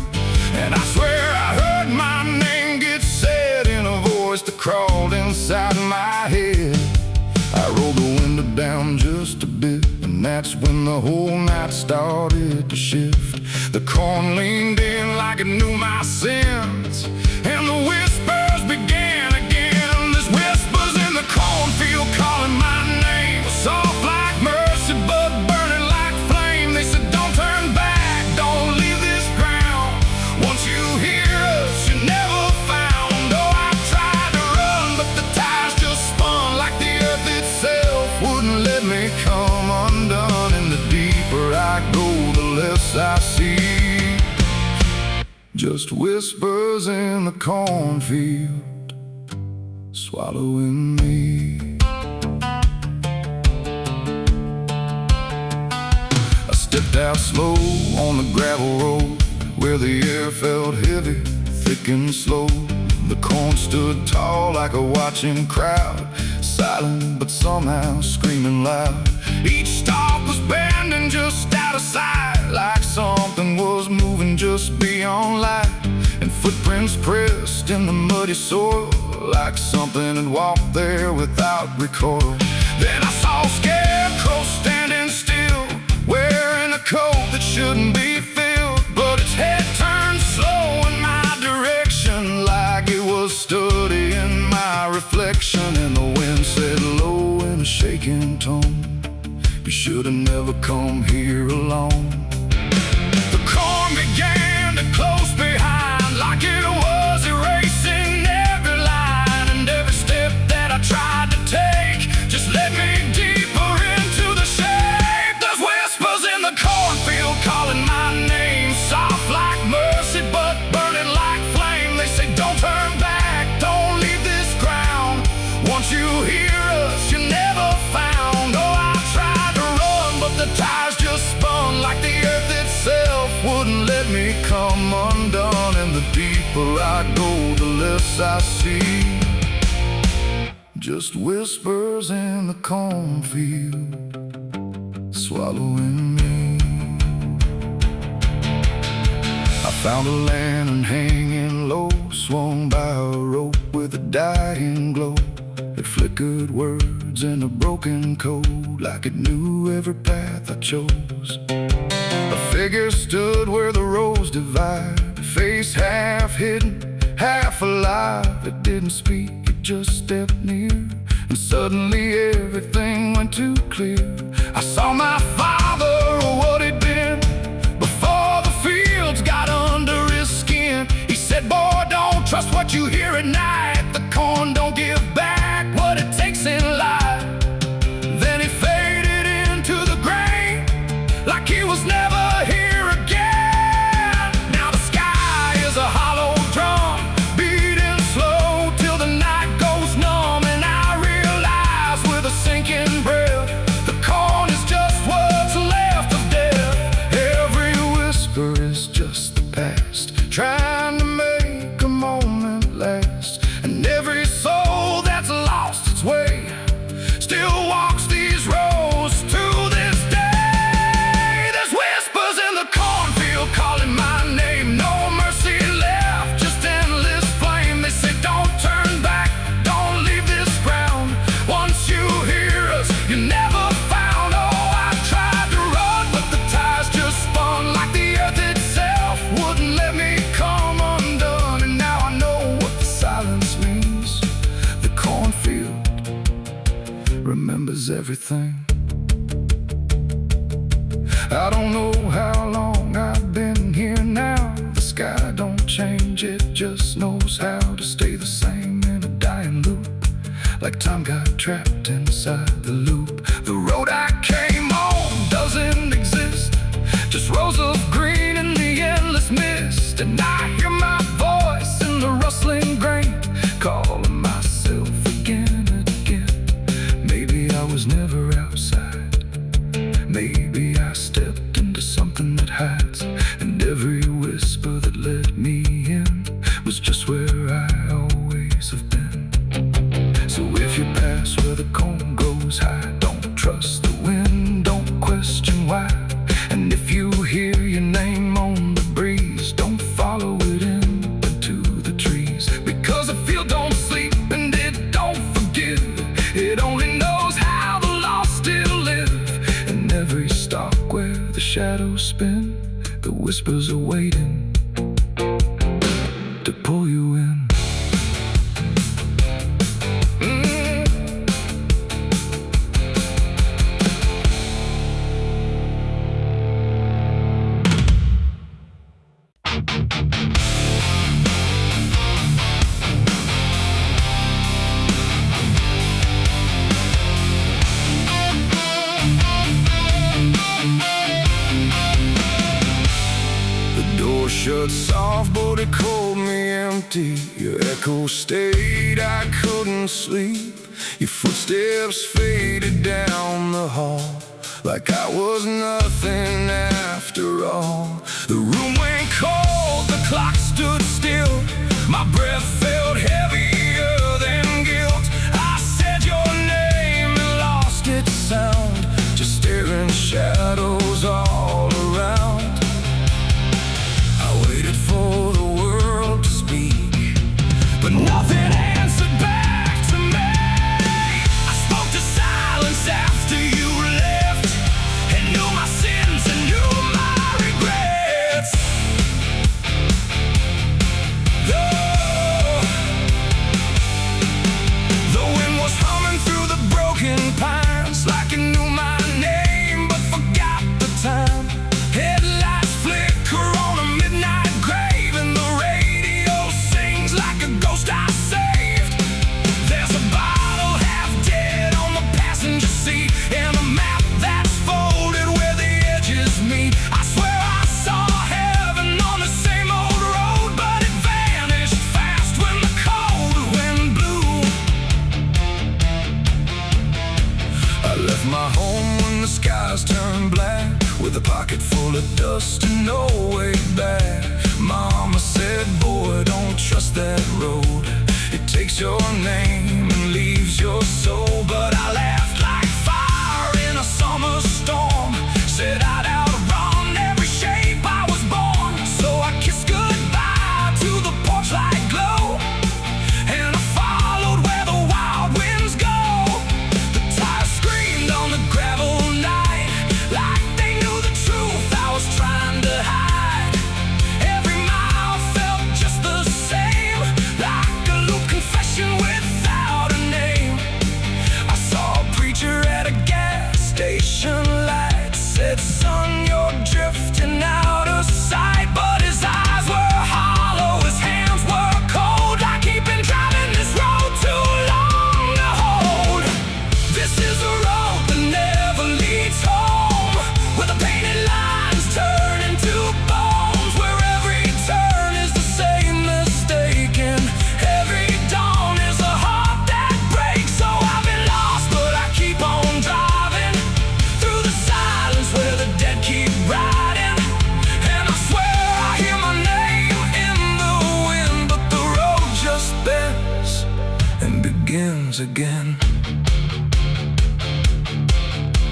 And I swear I heard my name get said in a voice that crawled inside my head. I rolled the window down just a bit, and that's when the whole night started to shift. The corn leaned in like it knew my sins, and the whispers began again. There's whispers in the cornfield calling my name, soft like mercy but burning like flame. They said, don't turn back, don't leave this ground. Once you hear us, you're never found. Oh, I tried to run, but the tires just spun like the earth itself wouldn't let me come undone. And the deeper I go, the less I see, just whispers in the cornfield swallowing me. I stepped out slow on the gravel road, where the air felt heavy, thick and slow. The corn stood tall like a watching crowd, silent but somehow screaming loud. Each stalk was bending just out of sight, like something was moving just beyond light. And footprints pressed in the muddy soil, like something had walked there without recoil. Then I saw a scarecrow standing still, wearing a coat that shouldn't be filled, but its head turned slow in my direction, like it was studying my reflection. And the wind said low in a shaking tone, you should have never come here alone. The corn began to close behind, like it was erasing every line. And every step that I tried to take just led me deeper into the shade. There's whispers in the cornfield calling my name, soft like mercy but burning like flame. They say, don't turn back, don't leave this ground. Once you hear us, you're never found. Oh, I tried to run, but the tires just spun like the earth itself wouldn't let me come undone. And the deeper I go, the less I see, just whispers in the cornfield swallowing me. I found a lantern hanging low, swung by a rope with a dying glow. It flickered words in a broken code, like it knew every path I chose. A figure stood where the roads divide, face half hidden, half alive. It didn't speak, it just stepped near, and suddenly everything went too clear. I saw my father, or what he'd been, before the fields got under his skin. He said, boy, don't trust what you hear at night. The corn don't every soul that's lost its way still walks these roads to this day. There's whispers in the cornfield calling my name. No mercy left, just endless flame. They say don't turn back, don't leave this ground. Once you hear us, you never found. Oh, I tried to run, but the tires just spun like the earth itself wouldn't let me come undone. And now I know what the silence means. The cornfield remembers everything. I don't know how long I've been here now. The sky don't change, it just knows how to stay the same in a dying loop. Like time got trapped inside the loop. The road I came on doesn't exist, just rows of green in the endless mist. And I hear my voice in the rustling grain, calling myself again and again. Maybe I was never outside, maybe I stepped into something that hides, and every whisper that led me in was just where I always have been. So if you pass where the corn grows high, don't trust the wind, don't question why. And if you hear your name on the breeze, don't follow it into the trees. Because the field don't sleep and it don't forgive, it only knows how the lost still live. And every stalk where the shadows spin, the whispers are waiting to pull you in. Shut soft, but it called me empty. Your echo stayed, I couldn't sleep. Your footsteps faded down the hall like I was nothing after all. The room went cold, the clock stood still. My breath felt heavier than guilt. I said your name and lost its sound, just staring shadows all around. Waited for the world to speak, but nothing answered back to me. I spoke to silence after you left, and knew my sins and knew my regrets. The wind was humming through the broken pines, like it knew my name but forgot the time. Headlights flicker on a midnight grave, and the radio sings like a ghost I saved. There's a bottle half dead on the passenger seat, and a map that's folded where the edges meet. I swear I saw heaven on the same old road, but it vanished fast when the cold wind blew. I left my home when the skies turned black, with a pocket full of dust and no way back. Mama said, boy, don't trust that road. It takes your name and leaves your soul. But I laughed like fire in a summer storm, said I'd outrun every shape I was born. So I kissed goodbye to the porch light glow, and I followed where the wild winds go. The tires screamed on the gravel night, like they knew the truth I was trying to hide. Every mile felt just the same, like a loop confession without and begins again.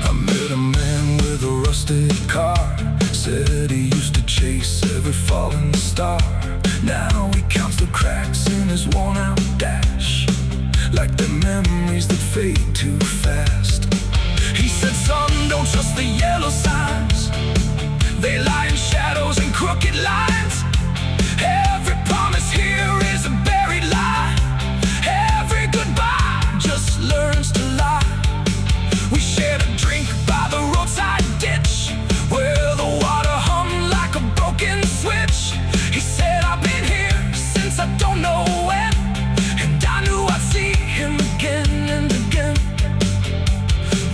I met a man with a rusted car, said he used to chase every falling star. Now he counts the cracks in his worn-out dash, like the memories that fade too fast. He said, son, don't trust the yellow signs. They lie in shadows and crooked lines. Every promise here is a buried lie. Every goodbye just learns to lie. We shared a drink by the roadside ditch, where the water hummed like a broken switch. He said, I've been here since I don't know when, and I knew I'd see him again and again.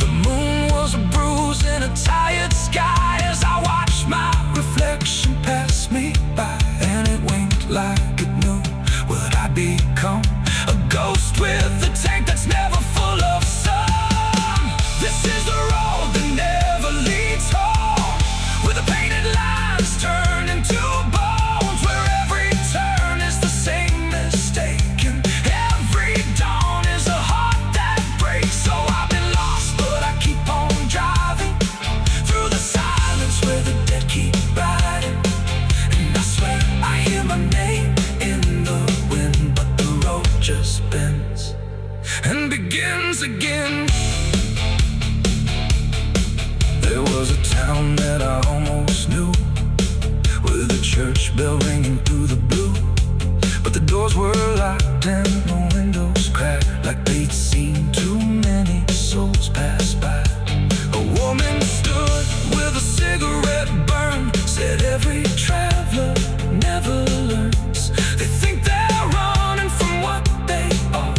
The moon was a bruise in a tired sky as I watched my reflection pass me by, and it winked like it knew what I'd become. A ghost with a tank that's never full of sun. This is the road that never leads home, where the painted lines turn into bones, where every turn is the same mistake, and every dawn is a heart that breaks. So I've been lost, but I keep on driving through the silence where the dead keep riding. And I swear I hear my name in the wind, but the road just bends and begins again. There was a town that I almost knew, with a church bell ringing through the blue, but the doors were locked and the windows cracked, like they'd seen too many souls pass by. A woman stood with a cigarette burn, said every traveler never learns. They think they're running from what they are,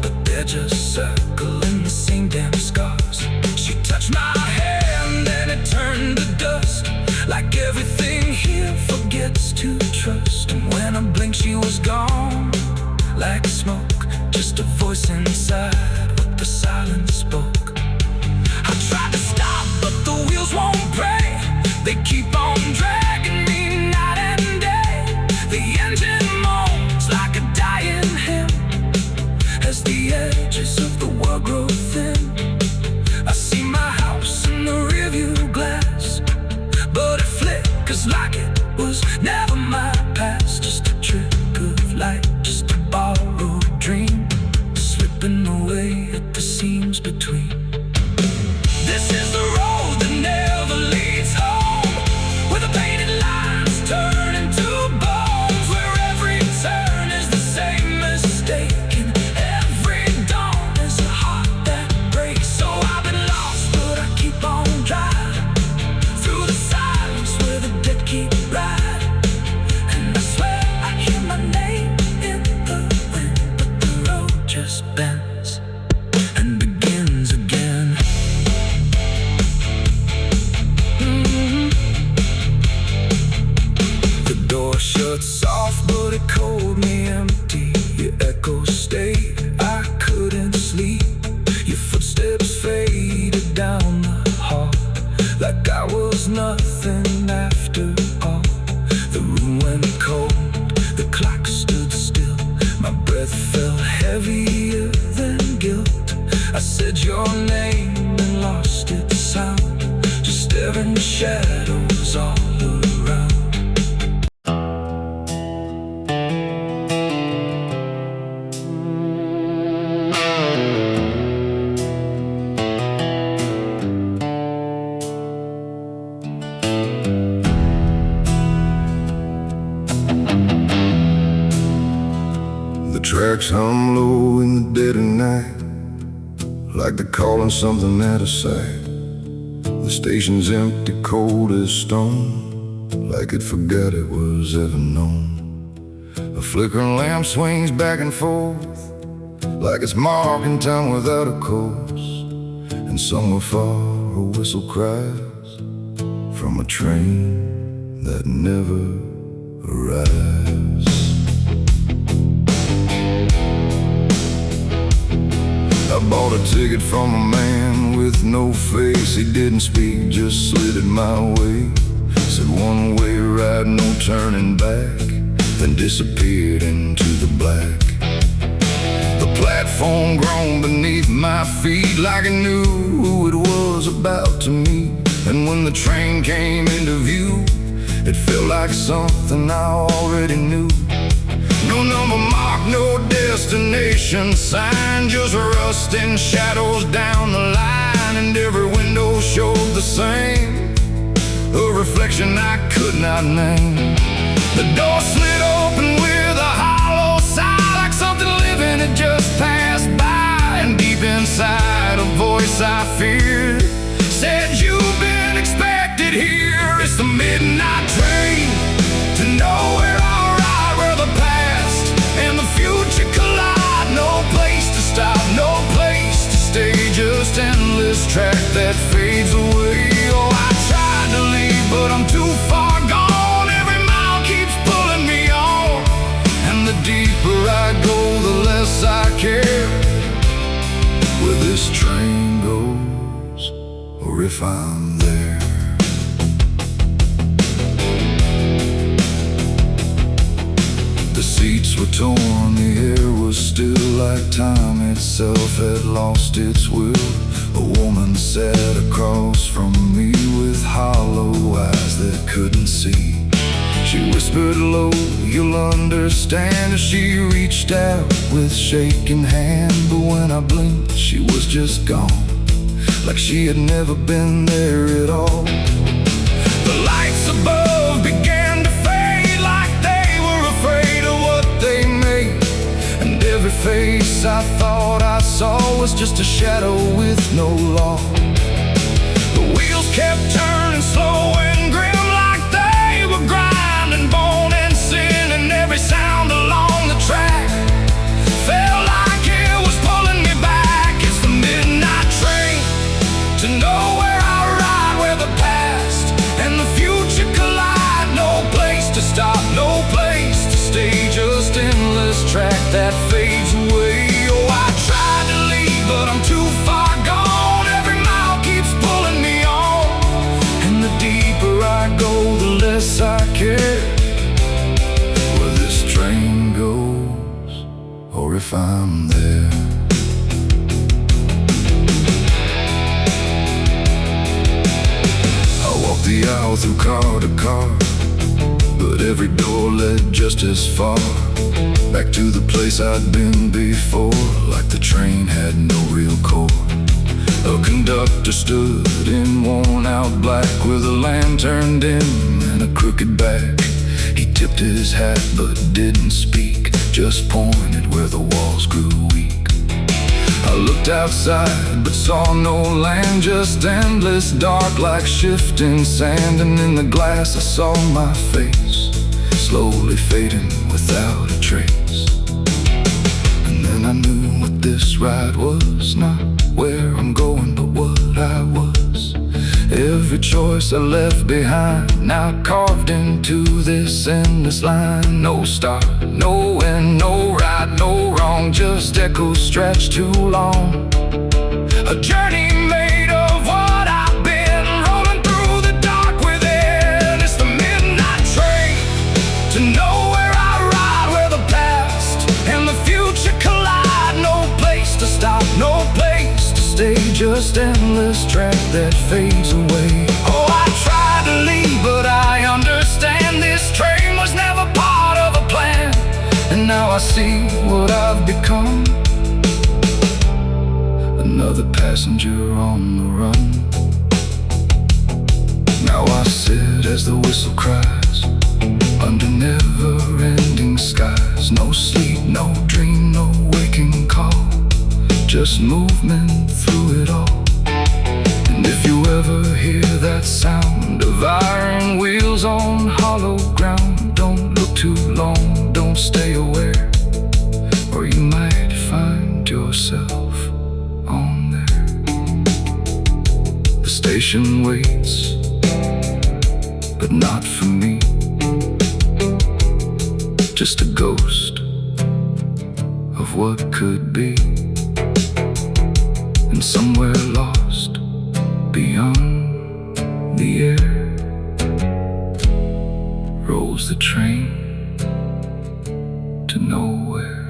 but they're just circling the same damn scars. She touched my hand and it turned to dust, like everything here forgets to trust. And when I blinked she was gone, like smoke, just a voice inside what the silence spoke. I tried to stop but the wheels won't pray, they keep on dragging me night and day. The engine moans like a dying hymn as the edges of the world grow thin. I see my house in the rearview glass, but it flickers like it was never my past. Just a trick of light, just a borrowed dream, slipping away at the seams between. This is the road that never leads home, where the painted lines turn into bones, where every turn is the same mistake, and every dawn is a heart that breaks. So I've been lost, but I keep on driving through the silence where the dead keep riding. And I swear I hear my name in the wind, but the road just bends and begins again. The door shut soft, but it cold me empty. Your echo stayed, I couldn't sleep. Your footsteps faded down the hall, like I was nothing after all. The room went cold, the clock stood still. My breath felt heavier than guilt. I said your name and lost its sound, just staring shadows all around. The tracks hum low in the dead of night, like they're calling something out of sight. The station's empty, cold as stone, like it forgot it was ever known. A flickering lamp swings back and forth, like it's marking time without a course. And somewhere far a whistle cries from a train that never arrives. I bought a ticket from a man with no face. He didn't speak, just slid it my way. Said one way ride, no turning back, then disappeared into the black. The platform groaned beneath my feet like it knew who it was about to meet. And when the train came into view, it felt like something I already knew. No number mark, no destination sign, just rusting shadows down the line. And every window showed the same, a reflection I could not name. The door slid open with a hollow sigh, like something living had just passed by. And deep inside, a voice I feared said, "You've been expected here." It's the midnight train to nowhere, alright, where the past and the future collide. No place to stop, no place to stay, just endless track that fades away. Oh, I tried to leave, but I'm too far gone. Every mile keeps pulling me on, and the deeper I go, the less I care where this train goes, or if I'm there. The seats were torn, the air was still like time itself had lost its will. A woman sat across from me with hollow eyes that couldn't see. She whispered low, "You'll understand," as she reached out with shaking hand. But when I blinked, she was just gone, like she had never been there at all. The lights above began to fade, like they were afraid of what they made. And every face I thought I saw was just a shadow with no law. The wheels kept turning slow and grim, like they were grinding bone and sin. And every sound along the track felt like it was pulling me back. It's the midnight train to nowhere, I ride, where the past and the future collide. No place to stop, no place to stay, just endless track that fades away. Oh, I tried to leave, but I'm too far gone. Every mile keeps pulling me on, and the deeper I go, the less I care where this train goes, or if I'm there. I walked the aisle through car to car, but every door led just as far back to the place I'd been before, like the train had no real core. A conductor stood in worn-out black with a lantern dim and a crooked back. He tipped his hat but didn't speak, just pointed where the walls grew weak. I looked outside but saw no land, just endless dark like shifting sand. And in the glass I saw my face, slowly fading without a trace. And then I knew what this ride was, not where I'm going, but what I was. Every choice I left behind, now carved into this endless line. No start, no end, no right, no wrong, just echoes stretched too long. A journey made of what I've been, rolling through the dark within. It's the midnight train to nowhere, I ride, where the past and the future collide. No place to stop, no place to stay, just endless track that fades away. Oh, I tried to leave, but I understand this train was never part of a plan. And now I see what I've become, another passenger on the run. Now I sit as the whistle cries, under never-ending skies. No sleep, no dream, no waking call, just movement through it all. And if you ever hear that sound of iron wheels on hollow ground, don't look too long, don't stay aware, or you might find yourself on there. The station waits, but not for me, just a ghost of what could be. And somewhere lost beyond the air rolls the train to nowhere.